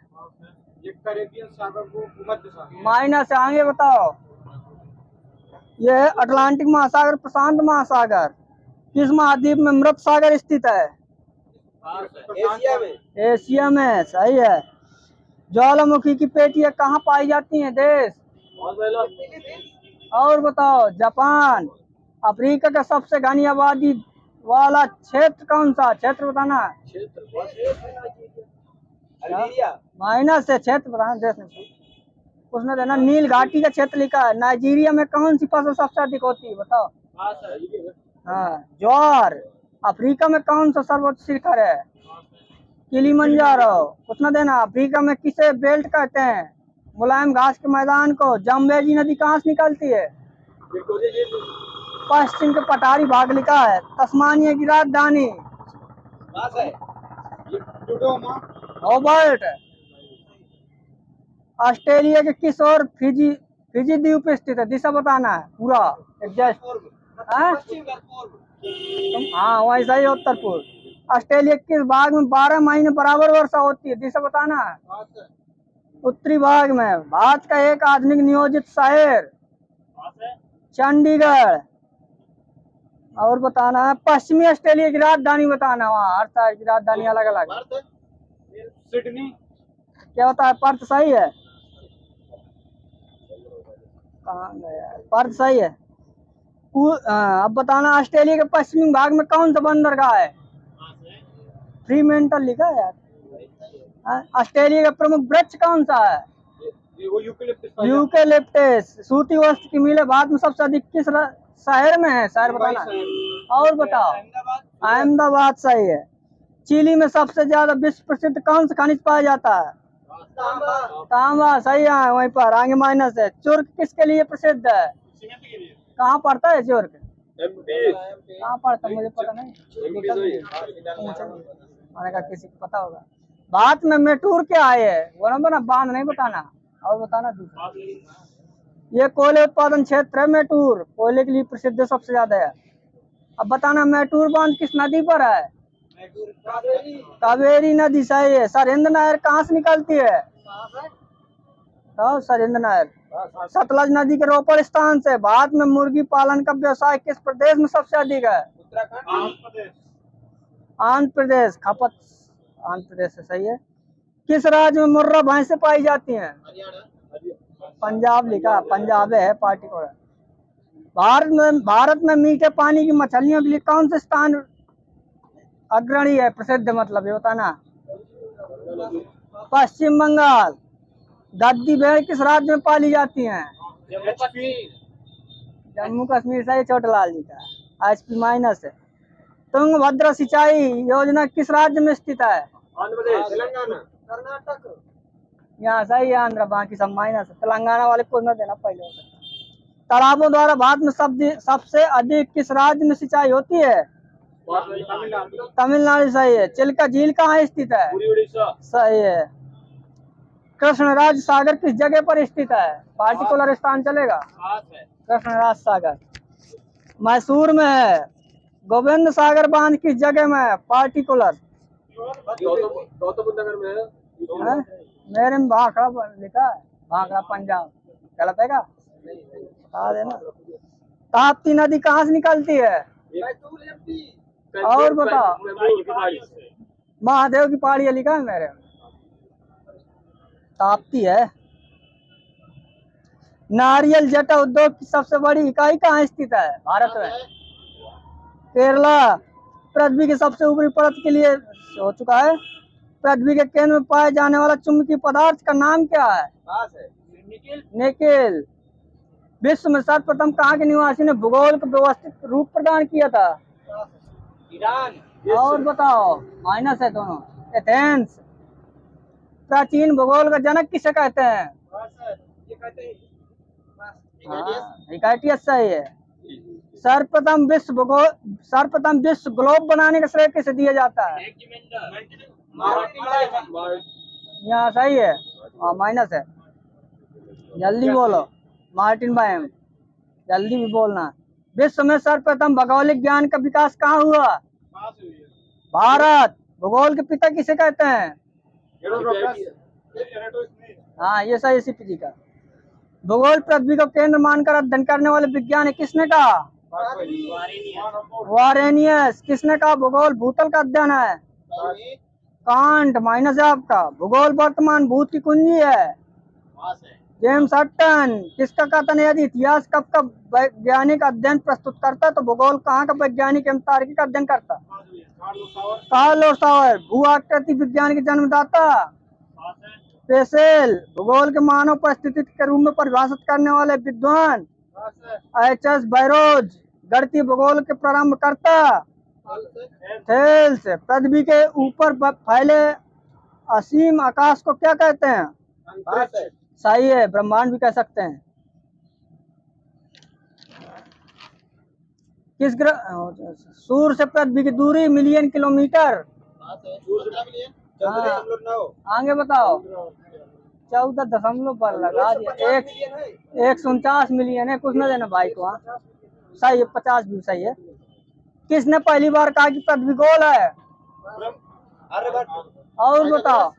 कैरेबियन सागर को भूमध्य सागर। माइनस आगे बताओ। यह अटलांटिक महासागर, प्रशांत महासागर। किस महाद्वीप में मृत सागर स्थित है? एशिया में। एशिया में। सही है। ज्वालामुखी की पेटियां कहाँ पाई जाती हैं? देश। और बताओ। जापान। अफ्रीका का सबसे घनी आबादी वाला क्षेत्र कौन सा? क्षेत्र बताना। माइनस है, क्षेत्र बताना, देश नहीं। उसने देना। नील घाटी का क्षेत्र लिखा है। नाइजीरिया में कौन सी फसल सबसे अधिक होती है? बताओ। हाँ, ज्वार। अफ्रीका में कौन सा सर्वोच्च शिखर है? किलिमंजारो। कुछ न देना। अफ्रीका में किसे बेल्ट कहते हैं? मुलायम घास के मैदान को। जम्बेजी नदी कहाँ से निकलती है? पश्चिम के पठारी भाग लिखा है। तस्मानिया की राजधानी? हॉबर्ट। ऑस्ट्रेलिया के किस ओर फिजी द्वीप स्थित है? दिशा बताना है पूरा एग्जैक्ट। हाँ वही सही, उत्तर पूर्व। ऑस्ट्रेलिया के किस भाग में 12 महीने बराबर वर्षा होती है? दिशा बताना है। उत्तरी भाग में। भारत का एक आधुनिक नियोजित शहर? चंडीगढ़। और बताना है। पश्चिमी ऑस्ट्रेलिया की राजधानी बताना। वहाँ हर शहर की राजधानी अलग अलग। सिडनी। क्या होता है? पर्थ। सही है। कहाँ गया? पर्थ सही है। अब बताना। ऑस्ट्रेलिया के पश्चिमी भाग में कौन सा बंदरगाह है? फ्रीमेंटल लिखा है यार। ऑस्ट्रेलिया का प्रमुख वृक्ष कौन सा है? यूकेलिप्टस। सूती वस्त्र की मिलें भारत में सबसे अधिक किस शहर में है? शहर बताना। और बताओ। अहमदाबाद। सही है। चिली में सबसे ज्यादा विश्व प्रसिद्ध कौन सा खनिज पाया जाता है? तांबा। सही है। वहीं पर आगे माइनस है। चुर्क किसके लिए प्रसिद्ध है? कहाँ पड़ता है चुर्क? कहाँ पड़ता मुझे पता नहीं। मैंने कहा किसी को पता होगा। भारत में मेटूर क्या है? वो ना बांध नहीं बताना। और बताना दूसरा। ये कोयले उत्पादन क्षेत्र है मेटूर। कोयले के लिए प्रसिद्ध सबसे ज्यादा है। अब बताना। मेटूर बांध किस नदी पर है? कावेरी नदी। सही है। सरहिंद नहर कहाँ से निकलती है? सरहिंद नहर सतलज नदी के रोपड़ स्थान से। भारत में मुर्गी पालन का व्यवसाय किस प्रदेश में सबसे अधिक है? आंध्र प्रदेश। खपत आंध्र प्रदेश से। सही है। किस राज्य में मुर्रा भैंसें पाई जाती हैं? पंजाब लिखा। पंजाब है पार्टी को। भारत में मीठे पानी की मछलियों के लिए कौन से स्थान अग्रणी है? प्रसिद्ध मतलब ये बताना। पश्चिम बंगाल। गद्दी भेड़ किस राज्य में पाली जाती हैं? जम्मू कश्मीर। सही। छोटे लाल जी का। एचपी माइनस है। तुंगभद्रा सिंचाई योजना किस राज्य में स्थित है? आंध्र प्रदेश, तेलंगाना, कर्नाटक। यहाँ सही है आंध्र, बाकी सब माइनस है। तेलंगाना वाले को न देना पहले। तालाबों द्वारा भारत में सबसे अधिक किस राज्य में सिंचाई होती है? तमिलनाडु, तमिलनाडु सही है। चिल्का झील कहाँ स्थित है? पूरी उड़ीसा, सही है। कृष्णराज सागर किस जगह पर स्थित है? पार्टिकुलर स्थान चलेगा? कृष्णराज सागर मैसूर में है। गोविंद सागर बांध किस जगह में है? पार्टिकुलर गौतम बुद्ध नगर में है। मेरे में भाखड़ा लिखा है, भाखड़ा पंजाब। गलत है क्या? बता देना। ताप्ती नदी कहाँ से निकलती है? और बताओ। महादेव की पहाड़ी है, लिखा है मेरे में। ताप्ती है। नारियल जटा उद्योग की सबसे बड़ी इकाई कहाँ स्थित है भारत में? केरला। पृथ्वी के सबसे ऊपरी परत के लिए हो चुका है। पृथ्वी के केंद्र में पाए जाने वाला चुंबकीय पदार्थ का नाम क्या है? निकेल। विश्व में सर्वप्रथम कहाँ के निवासी ने भूगोल को व्यवस्थित रूप प्रदान किया था? ईरान। और बताओ। माइनस है दोनों। एथेंस। प्राचीन भूगोल का जनक किसे कहते हैं? हिकाइटियस सही है। सर्वप्रथम विश्व ग्लोब बनाने का श्रेय किसे दिया जाता है? यहाँ सही है। माइनस है। जल्दी बोलो। मार्टिन बायम। जल्दी भी बोलना। विश्व में सर्वप्रथम भौगोलिक ज्ञान का विकास कहाँ हुआ? भारत। भूगोल के पिता किसे कहते हैं? हाँ, ये सही सीपी जी का। भूगोल पृथ्वी को केंद्र मानकर अध्ययन करने वाले वैज्ञानिक किसने कहा? वारेनियस। किसने कहा भूगोल भूतल का अध्ययन है? कांट। माइनस है आपका। भूगोल वर्तमान भूत की कुंजी है। James Hutton. किसका कथन है यदि इतिहास कब का वैज्ञानिक अध्ययन प्रस्तुत करता तो भूगोल कहाँ का वैज्ञानिक एवं तार्किक अध्ययन करता? कार्ल सावर। भू आकृति विज्ञान के जन्मदाता? पेसेल। भूगोल के मानव परिस्थिति के रूप में परिभाषित करने वाले विद्वान? एच.एस. बैरोज। गणितीय भूगोल के प्रारंभ करता? थेल्स। पृथ्वी के ऊपर फैले असीम आकाश को क्या कहते हैं? सही है। ब्रह्मांड भी कह सकते हैं। किस ग्रह सूर्य से पृथ्वी की दूरी मिलियन किलोमीटर? आगे बताओ। 14 पर लगा दिया। 149 मिलियन है। कुछ ना देना भाई को। हाँ सही है। 50 भी सही है। किसने पहली बार कहा कि पृथ्वी गोल है? और बताओ।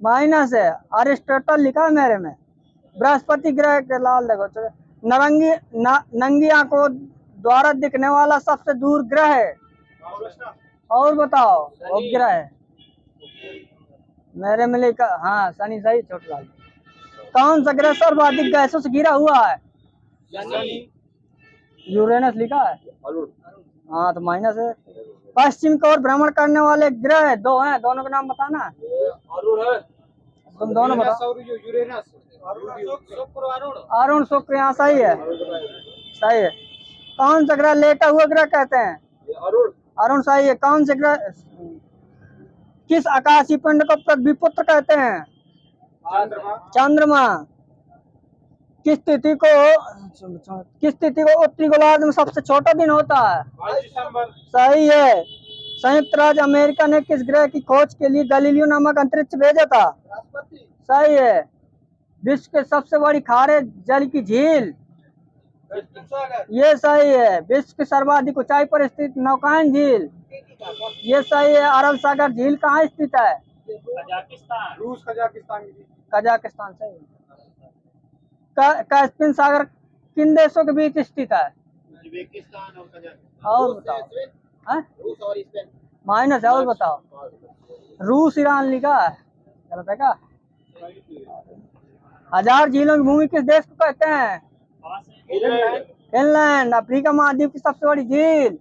माइनस है। अरिस्टोटल लिखा है मेरे में। बृहस्पति ग्रह के लाल देखो नंगी आंखों द्वारा दिखने वाला सबसे दूर ग्रह है? और बताओ। उपग्रह है मेरे में लिखा। हाँ शनि सही। छोटा कौन सा ग्रह सर्वाधिक गैसों से घिरा हुआ है? यूरेनस लिखा है। हाँ तो माइनस है। पश्चिम की ओर भ्रमण करने वाले ग्रह 2 हैं। दोनों का नाम बताना। तुम दोनों बताओ। अरुण शुक्र। यहाँ सही है। सही है। कौन सा ग्रह लेटा हुआ ग्रह कहते हैं? अरुण सही है। कौन से ग्रह किस आकाशीय पिंड को पृथ्वी पुत्र कहते हैं? चंद्रमा। किस तिथि को उत्तरी गोलार्ध में सबसे छोटा दिन होता है? सही है। संयुक्त राज्य अमेरिका ने किस ग्रह की खोज के लिए गैलीलियो नामक अंतरिक्ष भेजा था? सही है। विश्व के सबसे बड़ी खारे जल की झील? ये सही है। विश्व की सर्वाधिक ऊंचाई पर स्थित नौकायन झील? ये सही है। अरब सागर झील कहाँ स्थित है? रूस, कजाकिस्तान। कजाकिस्तान सही है। कैस्पियन सागर किन देशों के बीच स्थित है? उज्बेकिस्तान और कजाकिस्तान। और बताओ। रूस और स्पेन। माइनस है। और बताओ। रूस ईरान लिखा है। गलत है क्या? 1000 झीलों की भूमि किस देश को कहते हैं? फिनलैंड। अफ्रीका महाद्वीप की सबसे बड़ी झील?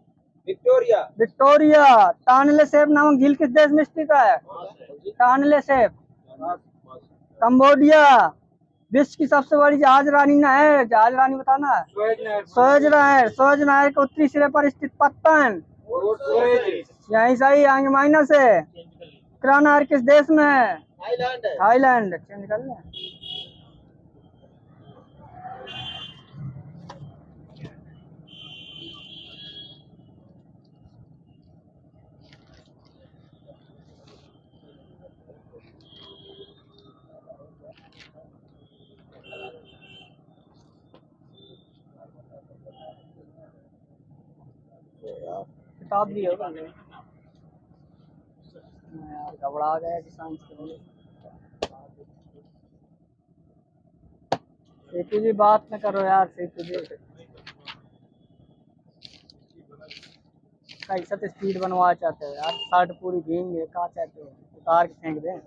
विक्टोरिया। टानले सैप नामक झील किस देश में स्थित है? टानले सैप। कंबोडिया। विश्व की सबसे बड़ी जहाज रानी नहर? जहाज रानी बताना। सोएज नहर। सोएज नहर के उत्तरी सिरे पर स्थित पत्तन? यहीं सही आएंगे माइनस है। क्रानार किस देश में है? थाईलैंड। चेंज कर लें। किताब ली होगा यार, घबरा गया कि साइंस के लिए। सीपी जी बात न करो यार, सीपी जी कैसा तो स्पीड बनवा चाहते हो यार, शर्ट पूरी भींग है, कहाँ चाहते हो उतार के फेंक दें।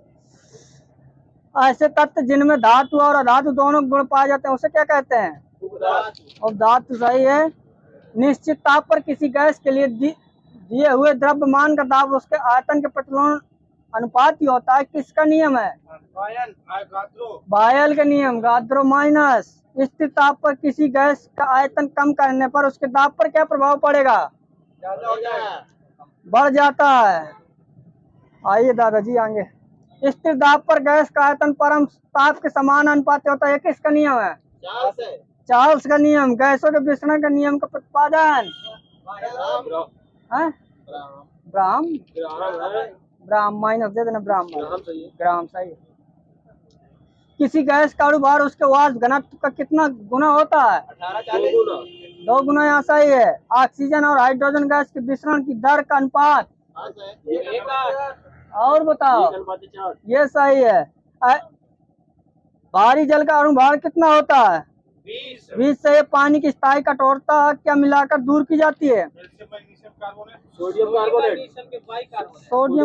ऐसे तत्व जिनमें धातु और अधातु दोनों गुण पाए जाते हैं उसे क्या कहते हैं? और धातु सही है। निश्चित ताप पर किसी गैस के लिए दिए हुए द्रव्यमान का दाब उसके आयतन के प्रतिलोम अनुपात ही होता है। किसका नियम है? बायल का नियम। गाद्रो माइनस। स्थिर ताप पर किसी गैस का आयतन कम करने पर उसके दाब पर क्या प्रभाव पड़ेगा? बढ़ जाता है। आइए दादाजी आगे। स्थिर दाब पर गैस का आयतन परम ताप के समान अनुपात होता है। किसका नियम है? चार्ल्स का नियम। गैसों के विसरण का नियम का प्रतिपादन ब्राह्म माइनस दे देना। ग्राम सही। किसी गैस का अणुभार उसके वाष्प घनत्व का कितना गुना होता है? 2 गुना। यहाँ सही है। ऑक्सीजन और हाइड्रोजन गैस के विसरण की दर का अनुपात? और बताओ। ये सही है। भारी जल का अणुभार कितना होता है? 20 से पानी की स्थायी कठोरता क्या मिलाकर दूर की जाती है? सोडियम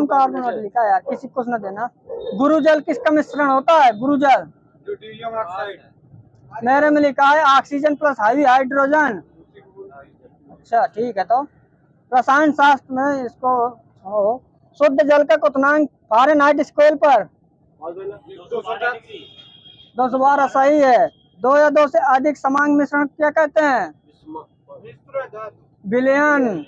कार्बोनेट लिखा है यार, किसी को न देना। गुरु जल किसका मिश्रण होता है? गुरु जल मेरे में लिखा है ऑक्सीजन प्लस हाई हाइड्रोजन। अच्छा ठीक है। तो रसायन शास्त्र में इसको शुद्ध जल का क्वथनांक फ़ारेनहाइट स्केल पर 212 सही है। 2 या 2 से अधिक समांग मिश्रण क्या कहते हैं? विलयन।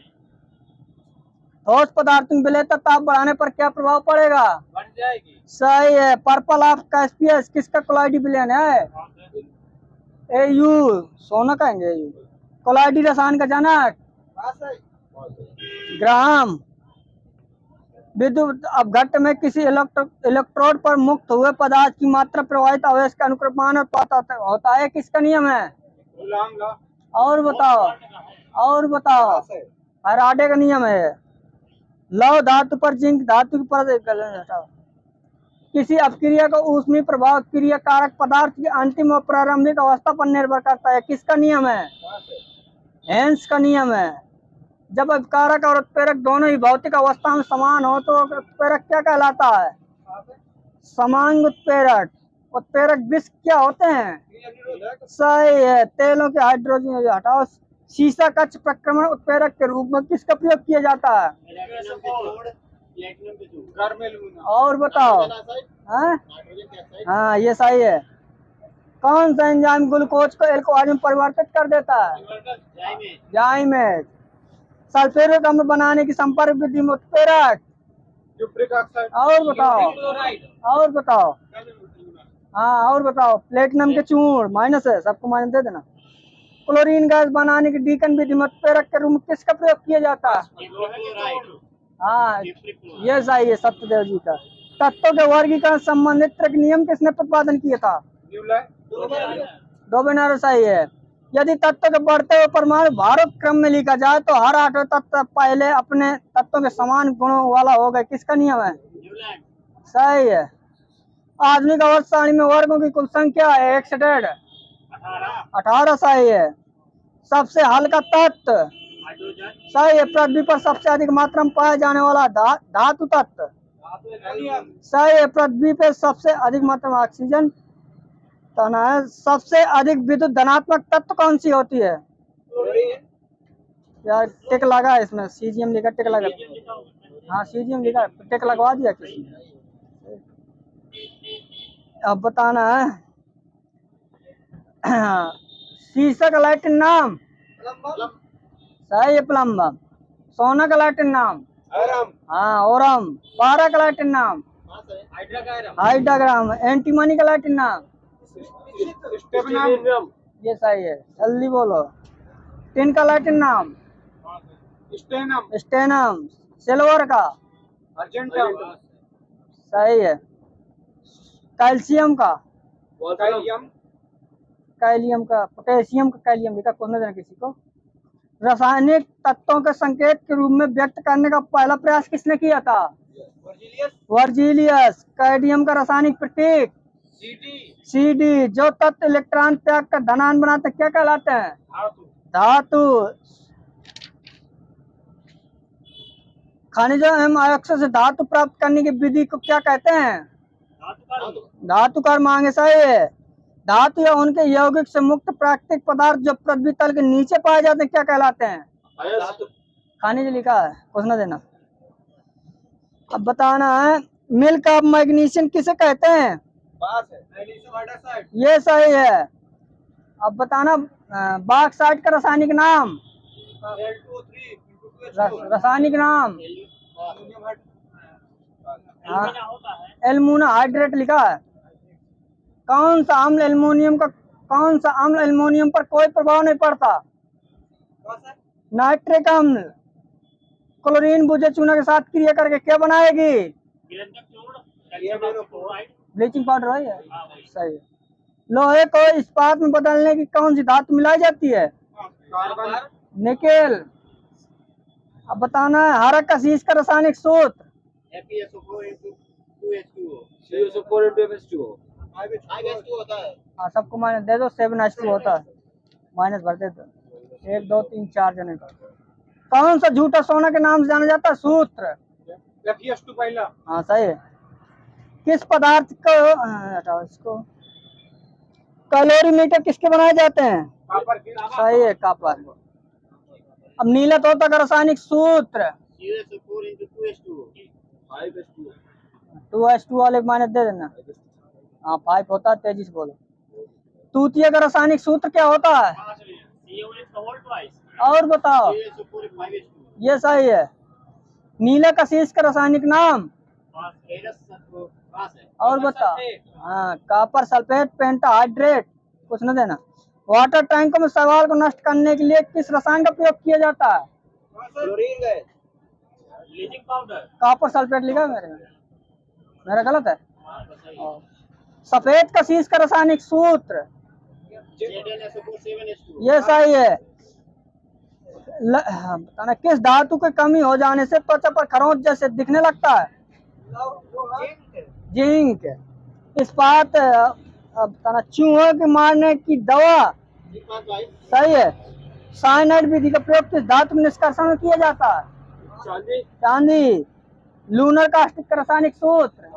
ठोस पदार्थों की विलयता ताप बढ़ाने पर क्या प्रभाव पड़ेगा? बढ़ जाएगी। सही है। पर्पल ऑफ कैस्पियस किसका कोलाइडी विलयन है? एयू। सोना कहेंगे एयू। कोलाइडी रसायन का जनक? ग्राहम। विद्युत अपघट्ट में किसी इलेक्ट्रोड पर मुक्त हुए पदार्थ की मात्रा प्रवाहित आवेश के अनुक्रमानुपात होता है। किसका नियम है? और बताओ। फैराडे का नियम है। लौह धातु पर जिंक धातु की परत। किसी अपक्रिया का ऊष्मीय प्रभाव क्रिया कारक पदार्थ की अंतिम और प्रारंभिक अवस्था पर निर्भर करता है। किसका नियम है? हेंस का नियम है। जब अपकारक और उत्प्रेरक दोनों ही भौतिक अवस्था में समान हो तो उत्प्रेरक क्या कहलाता है? समांग उत्प्रेरक। उत्प्रेरक विष क्या होते हैं? सही है। तेलों के हाइड्रोजन हटाओ। शीशा कक्ष प्रक्रमण उत्प्रेरक के रूप में किसका प्रयोग किया जाता है? और बताओ। हाँ ये सही है। कौन सा एंजाइम ग्लूकोज को एल्कोहल में परिवर्तित कर देता है? जाइमेज। सल्फ्यूरिक अम्ल बनाने की संपर्क विधि में उत्प्रेरक? और बताओ। हाँ और बताओ। प्लेटिनम के चूर्ण माइनस है, सबको माइनस दे देना। क्लोरीन गैस बनाने की डीकन विधि में उत्प्रेरक के रूप में किसका प्रयोग किया जाता है? हाँ ये सही है सत्यदेव जी का। तत्वों के वर्गीकरण संबंधित त्रिक नियम किसने प्रतिपादन किया था? डोबेनर सही है। यदि तत्व के बढ़ते हुए परमाणु भारों क्रम में लिखा जाए तो हर 8वें तत्व पहले अपने तत्वों के समान गुणों वाला होगा। किसका नियम है? सही है। आधुनिक आवर्त सारणी में वर्गों की कुल संख्या है 1 से 18 सही है। सबसे हल्का तत्व? सही है। पृथ्वी पर सबसे अधिक मात्रा में पाया जाने वाला धातु तत्व? सही है। पृथ्वी पे सबसे अधिक मात्रा में ऑक्सीजन तना है। सबसे अधिक विद्युत धनात्मक तत्व कौन सी होती है? यार टिक लगा है इसमें, सीजीएम लिखा, टिक लगा। हाँ सीजीएम लिखा, टिक लगवा दिया किसी ने। अब बताना है। शीशा का लैटिन नाम? सही है प्लम्बम। सोना का लैटिन नाम। आराम हाँ ओरम। पारा का लैटिन नाम। हाइड्राग्राम। एंटीमनी का लैटिन नाम। स्टेबिनम ये सही है, जल्दी बोलो। टिन का लैटिन नाम। Stannum stannum. सिल्वर का। अर्जेंटम सही है। कैल्शियम का। वॉल्फ्राम कैलियम का। पोटेशियम का कैलियम लिखा, कौन देना किसी को। रासायनिक तत्वों के संकेत के रूप में व्यक्त करने का पहला प्रयास किसने किया था? वर्जिलियस। कैडियम का रासायनिक प्रतीक CD। जो तत्व इलेक्ट्रॉन त्याग कर धनायन बनाते क्या कहलाते हैं? धातु। खनिजों एवं अयस्कों से धातु प्राप्त करने की विधि को क्या कहते हैं? धातु कर्म मांगे सही है। धातु या उनके यौगिक से मुक्त प्राकृतिक पदार्थ जो पृथ्वी तल के नीचे पाए जाते हैं क्या कहलाते हैं? खनिज लिखा है, पूछना देना। अब बताना है, मिल्क ऑफ मैग्नीशियम किसे कहते हैं? ये सही है। अब बताना, बॉक्साइट का रासायनिक नाम। रासायनिक नाम। हाँ, एल्यूमिना हाइड्रेट लिखा है। कौन सा अम्ल एल्युमिनियम पर कोई प्रभाव नहीं पड़ता? नाइट्रिक अम्ल। क्लोरीन बुझे चूना के साथ क्रिया करके क्या बनाएगी? ब्लीचिंग पाउडर है। सही है। लोहे को इस्पात में बदलने की कौन सी धातु मिलाई जाती है? निकेल। अब बताना है, हरा कशीस का रासायनिक सूत्र। हाँ, सबको माइनस दे दो। 7H2 होता है, माइनस भर दे दो। 1 2 3 4 जने का। कौन सा झूठा सोना के नाम से जाना जाता है? सूत्र। हाँ सही है। किस पदार्थ को, हटाओ इसको। कैलोरीमीटर किसके बनाए जाते हैं? सही है, कॉपर। अब नीला तोता का रासायनिक सूत्र। 2H2 वाले माइनस दे देना। हाँ 5 होता है, तेजी से बोलो। तूतिया का रासायनिक सूत्र क्या होता है? और बताओ। ये सही है। नीला कशीस का रासायनिक नाम। और बताओ। हाँ, कॉपर सल्फेट पेंटाहाइड्रेट। कुछ न देना। वाटर टैंकों में शैवाल को नष्ट करने के लिए किस रसायन का प्रयोग किया जाता है? कॉपर सल्फेट लिखा है मेरा गलत है? सफेद कशीस का रासायनिक सूत्र। ये सही है। बताना, किस धातु की कमी हो जाने से त्वचा पर खरोंच जैसे दिखने लगता है? जिंक। इस्पात। बताना, चूहों के मारने की दवा। सही है। साइनाइड विधि का प्रयोग किस धातु में निष्कर्षण में किया जाता है? चांदी। लूनर कास्टिक का रासायनिक सूत्र।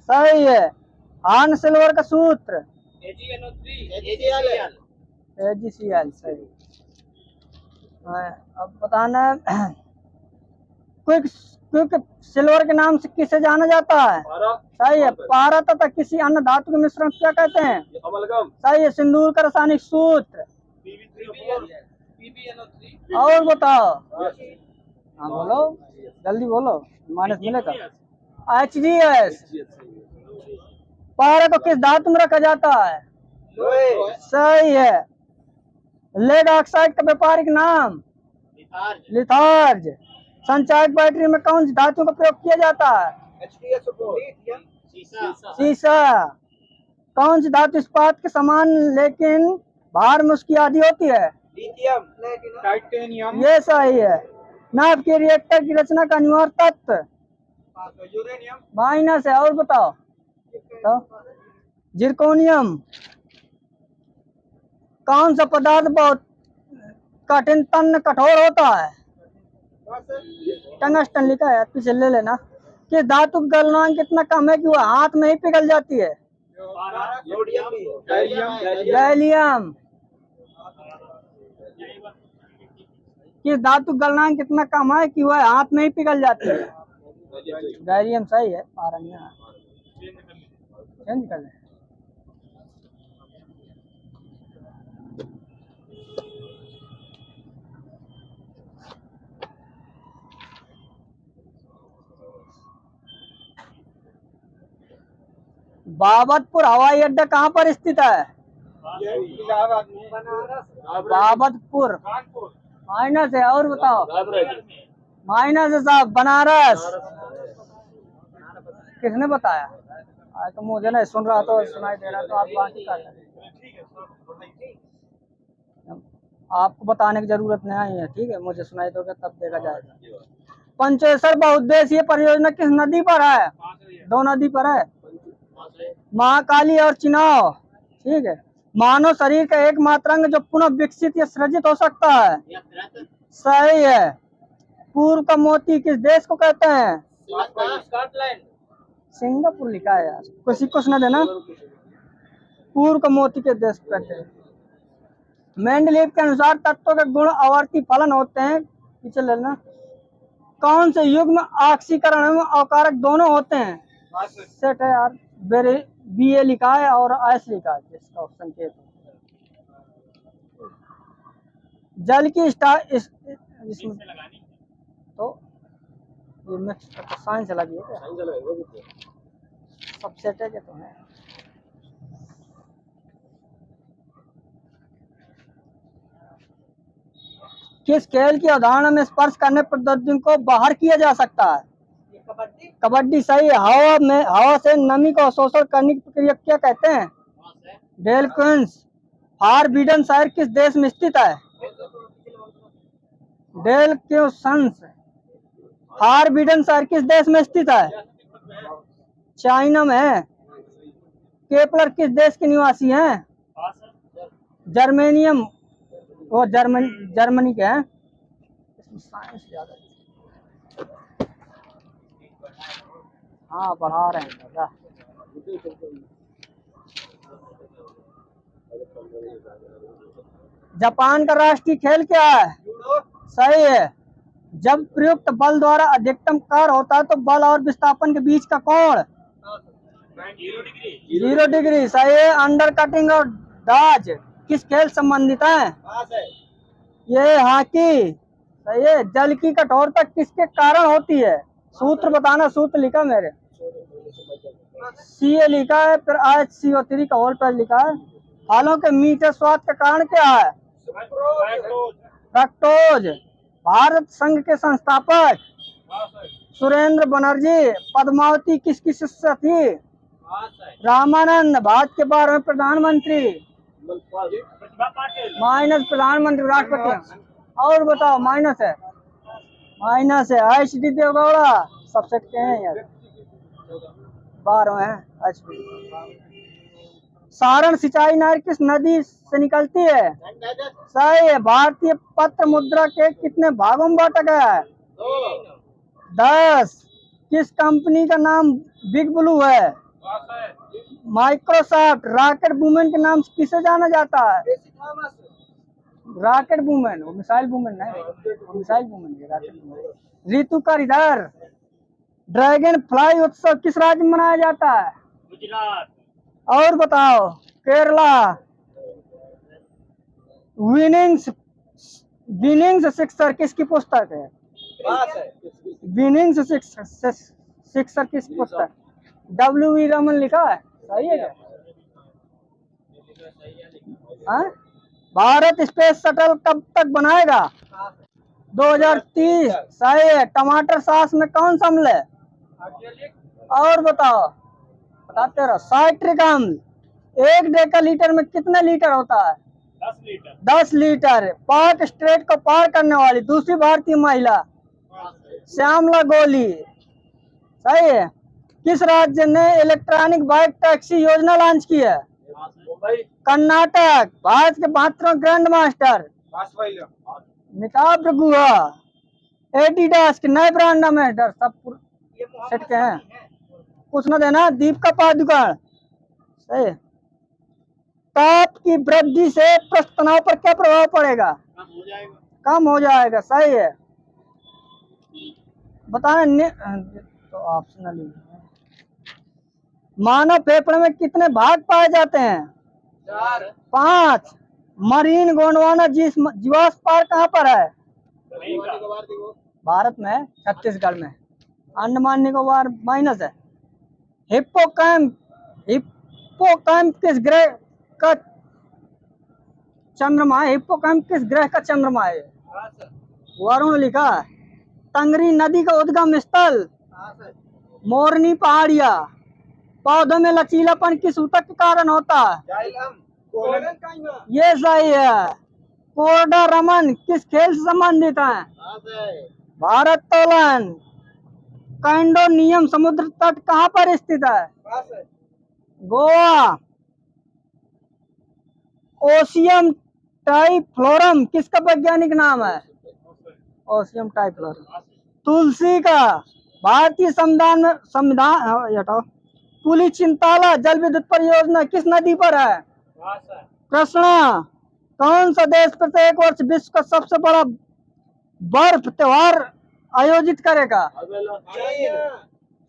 सही है। हार्न सिल्वर का सूत्र। AgCl। सही। अब बताना, क्विक सिल्वर के नाम से किसे जाना जाता है? सही है। पारा तथा किसी अन्य धातु के मिश्रण क्या कहते हैं? सही है। सिंदूर का रासायनिक सूत्र। और बताओ। हाँ बोलो, जल्दी बोलो, माइनस मिलेगा। HGS। पारा को किस धातु में रखा जाता है? सही है। लेड ऑक्साइड का व्यापारिक नाम। लिथार्ज। संचायक बैटरी में कौन सी धातु का प्रयोग किया जाता है? सीसा। कौन सी धातु इस्पात के समान लेकिन भार में उसकी आधी होती है? टाइटेनियम। ये सही है। नाभ के रिएक्टर की रचना का अनिवार्य तत्व। माइनस है। और बताओ। तो जिरकोनियम। कौन सा पदार्थ बहुत कठिन तन्य कठोर होता है? टंगस्टन लिखा है, पीछे ले लेना। कि धातु का गलनांक कितना कम है कि वो हाथ में ही पिघल जाती है? गैलियम। कि धातु गलनांक कितना कम है कि वह हाथ में ही पिघल जाती है? गैलियम। सही है। चेंज कर ले। बाबतपुर हवाई अड्डा कहाँ पर स्थित है? बाबतपुर माइनस है। और बताओ। माइनस है साहब, बनारस। किसने बताया? तो मुझे नहीं सुन रहा तो सुनाई दे रहा, तो आप बाकी कर रहे। आपको बताने की जरूरत नहीं है, ठीक है? मुझे सुनाई दोगे तब देखा जाएगा। पंचेश्वर बहुउद्देशीय परियोजना किस नदी पर है? 2 नदी पर है, महाकाली और चिनाव, ठीक है। मानव शरीर का एकमात्र अंग जो पुनः विकसित या सृजित हो सकता है। सही है। पूर्व का मोती किस देश को कहते हैं? सिंगापुर लिखा है यार, किसी को सुना देना। पूर्व का मोती के देश को कहते हैं। मेंडलीव के अनुसार तत्वों के गुण आवर्ती फलन होते हैं। पीछे लेना। कौन से युग में ऑक्सीकरण एवं अवकारक दोनों होते हैं? सेट है यार, बी ए लिखा है और एस लिखा है, जिसका ऑप्शन के जल की इसमें तो ये मिक्स साइंस लगी है क्या? सब सेट है क्या? तो है। किस खेल की अवधारणा में स्पर्श करने पर प्रद्युम्न को बाहर किया जा सकता है? कबड्डी। सही है। हवा से नमी को अवशोषण करने की प्रक्रिया क्या कहते हैं? डेलक्विंस। फारबिडन शहर किस देश में स्थित है? डेलक्विंस। फारबिडन शहर किस देश में स्थित है? चाइना में है। केपलर किस देश के निवासी हैं? जर्मेनियम, वो जर्मनी के हैं। इसमें साइंस ज्यादा। हाँ, पढ़ा रहे हैं दादा। जापान का राष्ट्रीय खेल क्या है? सही है। जब प्रयुक्त बल द्वारा अधिकतम कार्य होता है तो बल और विस्थापन के बीच का कोण 0 डिग्री। सही है। अंडर कटिंग और डाज किस खेल संबंधित है? ये हॉकी। सही है। जल की कठोरता किसके कारण होती है? सूत्र बताना। सूत्र लिखा मेरे, सी ए लिखा है, फिर HCO3 का होल पर लिखा है। फलों के मीठे स्वाद का कारण क्या है? फ्रक्टोज। भारत संघ के संस्थापक सुरेंद्र बनर्जी। पद्मावती किसकी शिष्या थी? रामानंद। भारत के 12वें प्रधानमंत्री? माइनस। प्रधानमंत्री राष्ट्रपति। और बताओ। माइनस है। माइनस है। HD देवगौड़ा। सबसे के हैं यार, 12वें हैं HD। सारण सिंचाई नहर किस नदी से निकलती है? सही है। भारतीय पत्र मुद्रा के कितने भागों में बांटा गया है? 10। किस कंपनी का नाम बिग ब्लू है? माइक्रोसॉफ्ट। रॉकेट वुमेन के नाम से किसे जाना जाता है? रॉकेट वुमेन, वो मिसाइल वुमेन नहीं, वो मिसाइल वुमेन है, रॉकेट वुमेन। ऋतु का इधर। ड्रैगन फ्लाई उत्सव किस राज्य में मनाया जाता है? गुजरात। और बताओ। केरला। विनिंग्स सिक्सर किसकी पुस्तक है? विनिंग्स सिक्सर किसकी पुस्तक? W.E. रमन लिखा है। सही है क्या? हाँ? भारत स्पेस शटल कब तक बनाएगा? 2030। सही है। टमाटर सॉस में कौन सा अम्ल है? और बताओ। बताते रहो। साइट्रिक अम्ल। 1 डेकालीटर में कितने लीटर होता है? 10 लीटर। 10 लीटर। पाक स्ट्रेट को पार करने वाली दूसरी भारतीय महिला? श्यामला गोली। सही है। किस राज्य ने इलेक्ट्रॉनिक बाइक टैक्सी योजना लॉन्च की है? कर्नाटक। भारत के 72वें ग्रैंड मास्टर? मिताभ गुहा। एडिडास के नए ब्रांड एम्बेसडर? सब सेट के हैं। कुछ न देना। दीपिका पादुकोण। सही है। ताप की वृद्धि से पृष्ठ तनाव पर क्या प्रभाव पड़ेगा? कम हो जाएगा। सही है। बताना। तो ऑप्शनल। मानव फेफड़े में कितने भाग पाए जाते हैं? 5। मरीन गोंडवाना जीवाश्म पार्क कहाँ पर है? भारत में है, छत्तीसगढ़ में। अंडमान निकोबार माइनस है। हिप्पोकैम्प हिप्पोकैम्प किस ग्रह का चंद्रमा है? हिप्पोकैम्प किस ग्रह का चंद्रमा है? वरुण लिखा है। तंगरी नदी का उद्गम स्थल? मोरनी पहाड़िया। पौधों में लचीलापन किस ऊतक के कारण होता है? ये सही है। कोरडा रमन किस खेल से संबंधित है? भारत्तोलन। कैंडोनियम समुद्र तट कहाँ पर स्थित है? गोवा। ओशियम टाइफ्लोरम किसका वैज्ञानिक नाम है? ओशियम टाइफ्लोरम। तुलसी का भारतीय संविधान हटाओ। पुली चिंताला जल विद्युत परियोजना किस नदी पर है? कृष्णा। कौन सा देश प्रत्येक वर्ष विश्व का सबसे बड़ा बर्फ त्योहार आयोजित करेगा?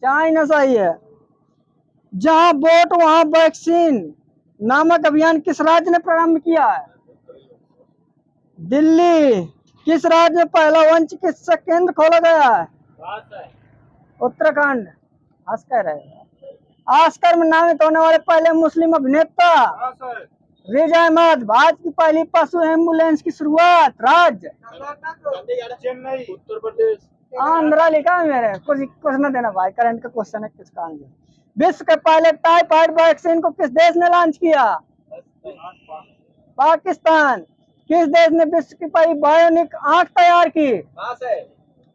चाइना सही है। जहां वोट वहां वैक्सीन नामक अभियान किस राज्य ने प्रारंभ किया है? दिल्ली। किस राज्य में पहला वंश चिकित्सा केंद्र खोला गया है? उत्तराखंड। ऑस्कर है। ऑस्कर में नामित होने वाले पहले मुस्लिम अभिनेता? रिज अहमद। भारत की पहली पशु एम्बुलेंस की शुरुआत? राज्य? चेन्नई। उत्तर प्रदेश। आंध्रा लिखा है मेरे। कुछ न देना भाई, करंट का क्वेश्चन है, किसका आंसर? विश्व के पहले टाइफाइड वैक्सीन को किस देश ने लॉन्च किया? पाकिस्तान। किस देश ने विश्व की पहली बायोनिक आंख तैयार की?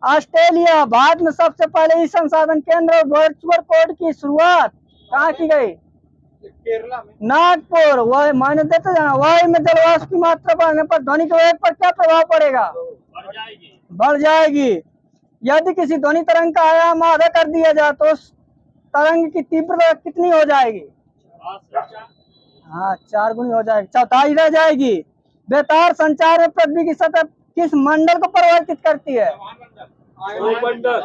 ऑस्ट्रेलिया। भारत में सबसे पहले ई संसाधन केंद्र और वर्चुअल कोड की शुरुआत कहाँ की गई? केरला में। नागपुर। वही मायने देते जाना। वायु में जलवाष्प की मात्रा बढ़ने पर ध्वनि के वेग पर क्या प्रभाव पड़ेगा? बढ़ जाएगी। यदि किसी ध्वनि तरंग का आयाम आधा कर दिया जाए तो उस तरंग की तीव्रता कितनी हो जाएगी? हाँ, 4 गुनी हो जाएगी, चौथाई रह जाएगी। बेतार संचार में पृथ्वी की सतह किस मंडल को परिवर्तित करती है? मंडल।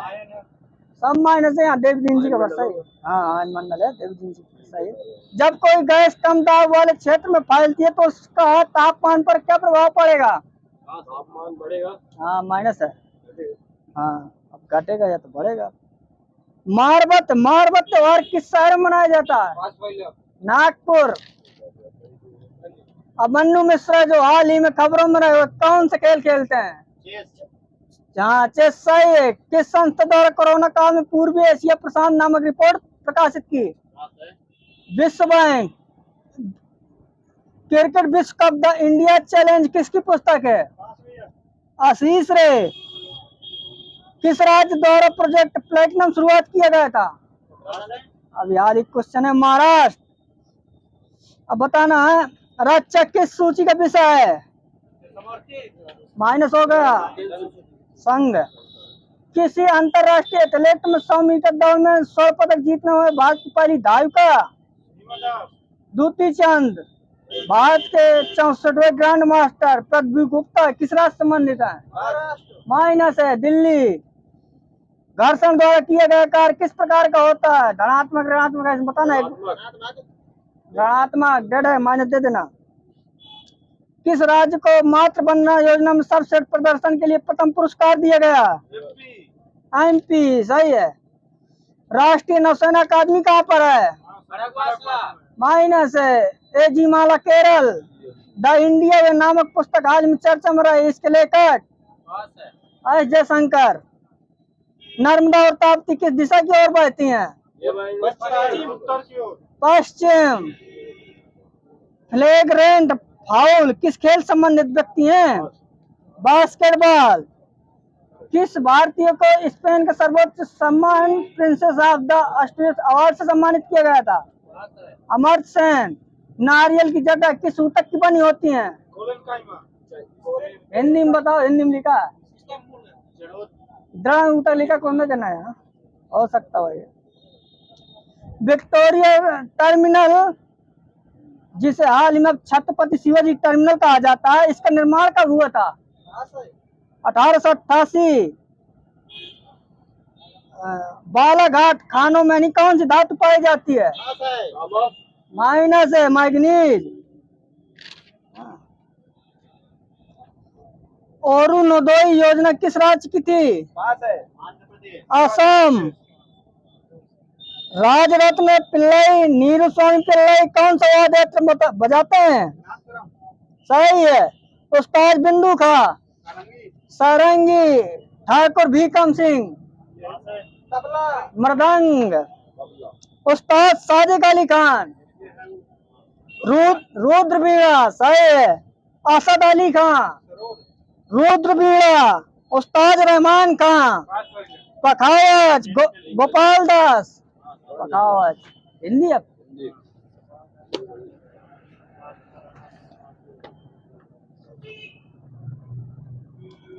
सब माइनस है यहाँ। देवदीन जी का वर्षा है। हाँ, आयन मंडल है, देवदीन जी का वर्षा है। जब कोई गैस कम दाब वाले क्षेत्र में फैलती है तो उसका तापमान पर क्या प्रभाव पड़ेगा? तापमान बढ़ेगा। हाँ, माइनस है। हाँ, अब घटेगा या तो बढ़ेगा। मारबत। मारबत त्योहार किस शहर में मनाया जाता है? नागपुर। अमन्नू मिश्रा जो हाल ही में खबरों में रहे, कौन से खेल खेलते हैं? जहाँ चेस सही है। किस संस्था द्वारा कोरोना काल में पूर्वी एशिया प्रशांत नामक रिपोर्ट प्रकाशित की? विश्व बैंक। क्रिकेट विश्व कप द इंडिया चैलेंज किसकी पुस्तक है? आशीष रे। किस राज्य द्वारा प्रोजेक्ट प्लेटिनम शुरुआत किया गया था? अब यार एक क्वेश्चन है। महाराष्ट्र। अब बताना है रक्षक किस सूची का विषय है? माइनस हो गया। संघ। किसी अंतरराष्ट्रीय एथलीट में 100 मीटर दौड़ में स्वर्ण पदक जीतने हुए भारत की पहली धाविका? दूती चंद। भारत के 64वें ग्रैंड मास्टर पृथ्वी गुप्ता किस राज्य संबंधित है? माइनस है। दिल्ली। घर्षण द्वारा किया गया कार्य किस प्रकार का होता है? धनात्मक, ऋणात्मक, ऐसे बताना है। धनात्मक। डेढ़ है, माइनस दे देना। किस राज्य को मातृ वंदना योजना में सर्वश्रेष्ठ प्रदर्शन के लिए प्रथम पुरस्कार दिया गया? एमपी। सही है। राष्ट्रीय नौसेना अकादमी कहाँ पर है? माइनस है। एजी माला केरल। द इंडिया वे नामक पुस्तक हाल में चर्चा में रही, इसके लेखक? एस जयशंकर। नर्मदा और ताप्ती किस दिशा की ओर बहती हैं? पश्चिम। फ्लैग्रेंट फाउल किस खेल संबंधित व्यक्ति हैं? बास्केटबॉल। किस भारतीय को स्पेन का सर्वोच्च सम्मान प्रिंसेस ऑफ द अस्ट्रियस अवार्ड से सम्मानित किया गया था? अमर्त्य सेन। नारियल की जटा किस ऊतक की बनी होती हैं? हिंदी में बताओ। हिंदी में लिखा है। दृढ़ ऊतक लिखा, कौन सा देना है? हो सकता है। विक्टोरिया टर्मिनल जिसे हाल ही में छत्रपति शिवाजी टर्मिनल कहा जाता है, इसका निर्माण कब हुआ था? 1888। बालाघाट खानों में कौन सी धातु पाई जाती है? माइनस है। मैग्नीज। अरुणोदय योजना किस राज्य की थी? असम। राजरत्न पिल्लई नीरू स्वामी पिल्लई कौन सा वाद्य यंत्र बजाते हैं? सही है। उस्ताद बिंदु खा, सारंगी, ठाकुर भीकम सिंह, मृदंग, उस्ताद सादिक अली खान, रुद्र बीड़ा। सही है। असद अली खान, रुद्र बीड़ा, उस्ताद रहमान खान, पखावज, गोपाल दास, पखावज। हिंदी अब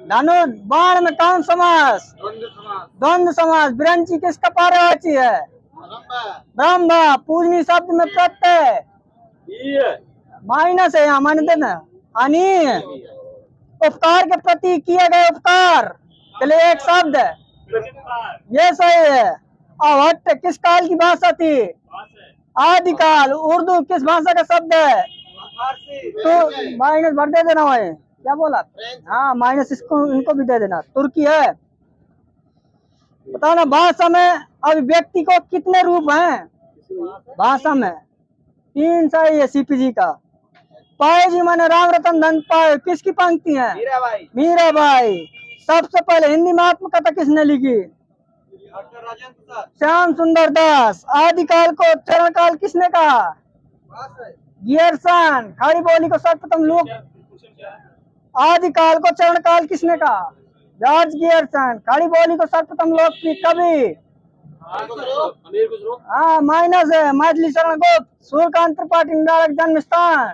धनुष बाण में कौन समास? द्वंद्व समास। विरंची किसका पारिवाची है? ब्रह्म। पूजनी शब्द में प्रत्यय माइनस है, यहाँ मान देना। अनि उपकार के प्रति किए गए उपकार के लिए एक शब्द है, ये सही है। अवट्ट किस काल की भाषा थी? आदिकाल। उर्दू किस भाषा का शब्द है? तो माइनस भर दे देना भाई। क्या बोला? हाँ माइनस इसको इनको भी दे देना। तुर्की है। बताना भाषा में अभिव्यक्ति को कितने रूप हैं? भाषा में 3 सही है सीपीजी का। पाए जी मैंने राम रतन धन पाए किसकी पंक्ति है? मीराबाई। सबसे पहले हिंदी में आत्मकथा किसने लिखी? श्याम सुंदर दास। आदिकाल को चरण काल किसने कहा? गियरसन। खड़ी बोली को सर्वप्रथम लोक आदिकाल को चरण काल किसने कहा? जॉर्ज गियरसन। खड़ी बोली को सर्वप्रथम लोकप्रिय कवि? हाँ माइनस है। मैथिली शरण गुप्त। सूर्यकांत त्रिपाठी निरालक जन्म स्थान?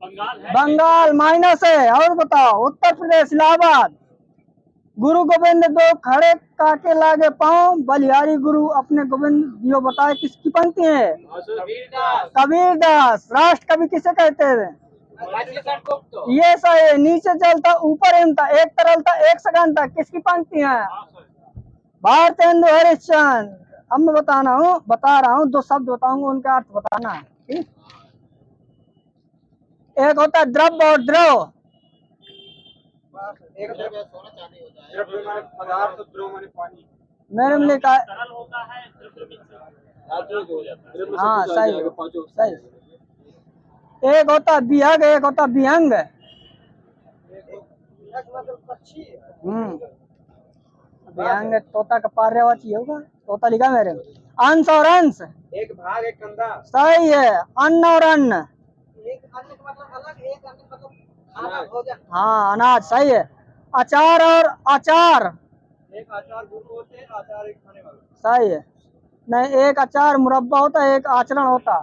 बंगाल। माइनस है। और बताओ। उत्तर प्रदेश इलाहाबाद। गुरु गोविंद दो खड़े काके लागे पाँव, बलिहारी गुरु अपने गोविंद दियो बताए किसकी पंक्ति है? कबीरदास। राष्ट्र कवि किसे कहते हैं? ये सही। नीचे जलता ऊपर हिमता, एक तरलता एक सघनता किसकी पंक्ति है? भारतेंदु हरिश्चंद्र। अब मैं बता रहा हूँ 2 शब्द बताऊंगा, उनका अर्थ बताना है। ठीक। एक होता है द्रव्य और द्रव। मेरे में लिखा है। हाँ सही सही। एक होता विहग, एक होता विहंग। विहंग तोता का पर्यायवाची होगा। तोता लिखा मेरे में। अंश और अंश। एक भाग एक कंधा। सही है। अन्न और अन्न। एक अन्न का मतलब अलग, एक अन्न मतलब खाना भोजन। हाँ अनाज। सही है। अचार और अचार। एक अचार गुरु होते हैं, अचार एक खाने वाला। सही है। नहीं, एक अचार मुरब्बा होता है, एक आचरण होता है।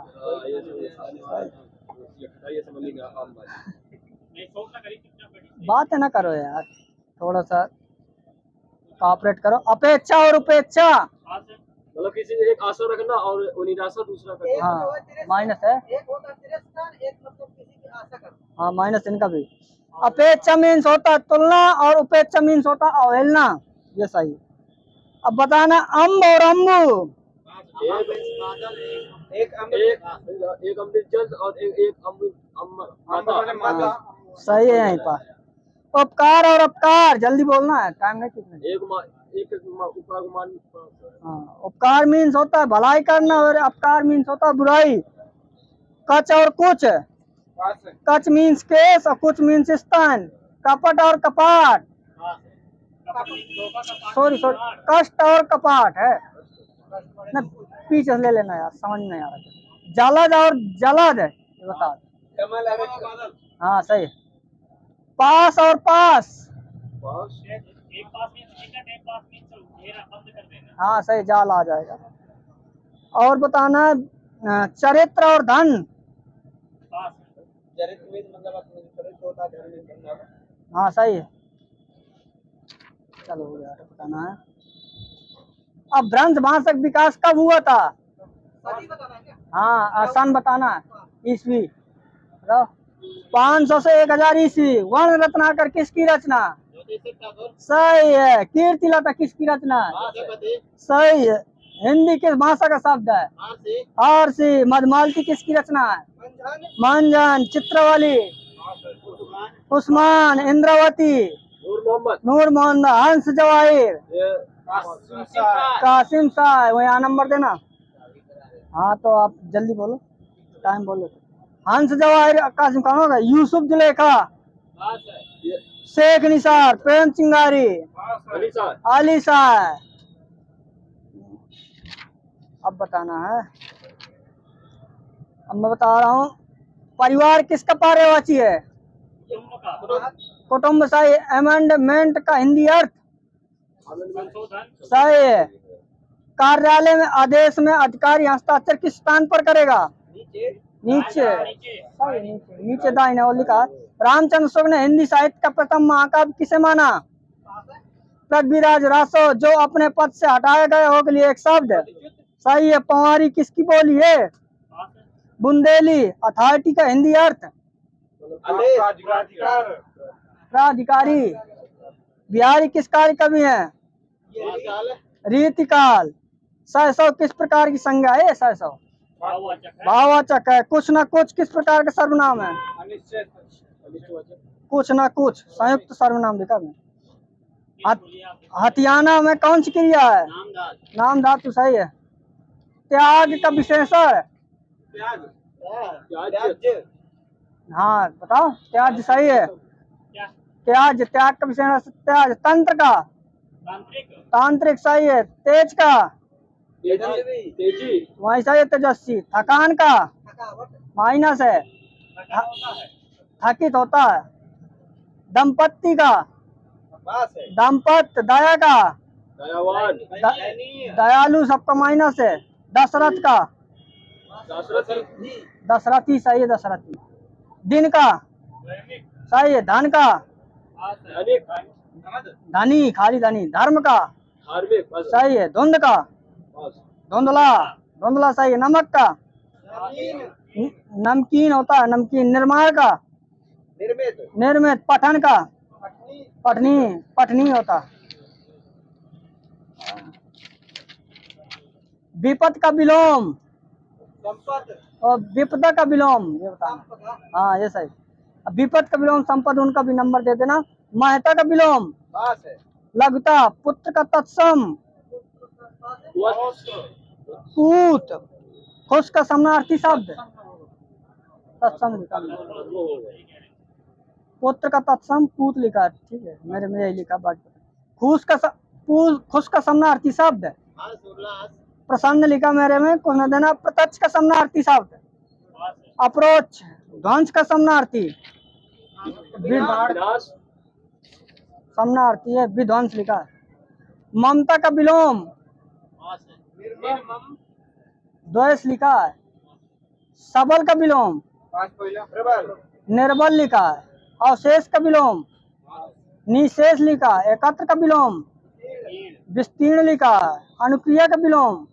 बात ना करो यार, थोड़ा सा कॉपरेट करो। अपेक्षा और उपेक्षा। मतलब किसी एक आशा रखना और निराशा दूसरा करना। हाँ माइनस है। एक होता तिरस्कार, एक मतलब किसी की आशा करना। हाँ माइनस इनका भी। अपेक्षा मीन्स होता है तुलना और उपेक्षा मीन्स होता है अवहेलना। ये सही। अब बताना अम्ब और अम्बु। एक अमृत जल और एक अमृत। सही है यहीं पर। उपकार और अपकार जल्दी बोलना है, टाइम नहीं कितने। हाँ उपकार मीन्स होता है भलाई करना और अपकार मीन्स होता है बुराई। कच और कुछ। कच मीन्स केस और कुछ मीन्स स्तन। कपट और कपाट। सॉरी कष्ट और कपाट है ना, पीछे ले लेना यार, समझ नहीं आ रहा। जलद और जलद ये बता। हाँ सही। पास और पास। एक पास मीन्स टिकट, एक पास मीन्स घेरा बंद कर देना। हाँ सही, जाल आ जाएगा। और बताना चरित्र और धन। चरित्र में मतलब अपने चरित्र होता है, धर्म में करना। हाँ सही है। चलो हो गया, बताना है। अब भ्रंश भाषक विकास कब हुआ था? हाँ आसान बताना है। ईस्वी 500 से 1000 ईस्वी। वर्ण रत्नाकर किसकी रचना? सही है। कीर्तिलता किसकी रचना? सही है। हिंदी किस भाषा का शब्द है? फारसी। मधुमालती किसकी रचना है? मंजन। चित्रवाली। उस्मान। इंद्रावती। नूर मोहम्मद। हंस जवाहिर। कासिम शाह, वो यहाँ नंबर देना। हाँ तो आप जल्दी बोलो, टाइम बोलो। हंस जवाहिर कासिम खान होगा। यूसुफ जुलेखा, शेख निसार, प्रेम चिंगारी, अली शाह। अब बताना है। अब मैं बता रहा हूँ, परिवार किसका पर्यायवाची है? कुटुंब का, कुटुंब सही। अमेंडमेंट का हिंदी अर्थ? संशोधन, सही है। कार्यालय में आदेश में अधिकारी हस्ताक्षर किस स्थान पर करेगा? नीचे। नीचे, सही, नीचे, नीचे दाहिने ओर लिखा है। रामचंद्र शुक्ल ने हिंदी साहित्य का प्रथम महाकाव्य किसे माना? पृथ्वीराज रासो, जो अपने पद से हटाए गए हो के लिए एक शब्द। सही है। पंवारी किसकी बोली है? बुंदेली। अथॉरिटी का हिंदी अर्थ? प्राधिकारी। बिहारी किस कार्य कवि है? रीतिकाल। सौ सौ किस प्रकार की संज्ञा है? सौ सौ भाववाचक है, भाववाचक है। कुछ न कुछ किस प्रकार का सर्वनाम है? कुछ न कुछ संयुक्त सर्वनाम लिखा है। हथियाना में कौन सी क्रिया है? नाम धातु। सही है। त्याग का विशेषण? हाँ बताओ। त्याज सही है। क्या त्याज, त्याग का विशेषण त्याज। तंत्र का? तांत्रिक, तांत्रिक। सही है। तेज का? तेजी, वही सही है। तेजस्वी। थकान का? माइनस है। थका होता है, थकित होता है। दंपत्ति का? दंपत। दया का? दयावान, दयालु सबका माइनस है। दशरथ का? दशरथी, दशरथी। सही है। दशरथी। दिन का? दैनिक, सही है। धन का? धनिक, धनी, खाली धनी। धर्म का? धार्मिक, सही है। धुंध का? धुंधला। धुंधला सही है। नमक का? नमकीन होता है। नमकीन। निर्माण का? निर्मित। पठन का? पठनी। पठनी होता। विपद का विलोम? और विपदा का विलोम, ये बताना। हाँ ये सही। अब विपद का विलोम संपद, उनका भी नंबर दे देना। महता का विलोम? लघुता। पुत्र का तत्सम? पूत। खुश का समानार्थी शब्द? तत्सम लिखा है। पुत्र का तत्सम पूत लिखा है। ठीक है, मेरे में यही लिखा। बाकी खुश का समानार्थी शब्द? प्रसन्न लिखा मेरे में, कुछ न देना। प्रत्यक्ष का समानार्थी शब्द? अप्रोच। ध्वंस का समानार्थी? विनाश, समानार्थी है विध्वंस लिखा है। ममता का विलोम? द्वेष लिखा है। सबल का विलोम? निर्बल लिखा है। अवशेष का विलोम? निशेष लिखा है। एकत्र का विलोम? विस्तीर्ण लिखा है। अनुक्रिया का विलोम?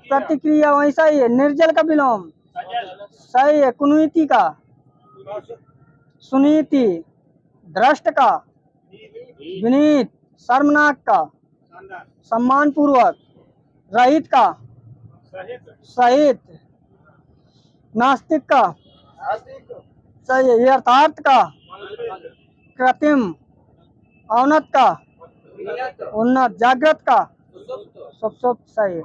प्रतिक्रिया। वही सही है। निर्जल का विलोम? सही है। कुनीति का? सुनीति। दृष्ट का? विनीत। शर्मनाक का? सम्मान पूर्वक। रहित का? सहित। नास्तिक का? सही है। यथार्थ का? कृत्रिम। औन्नत का? उन्नत। जागृत का? सुप्त। सही है।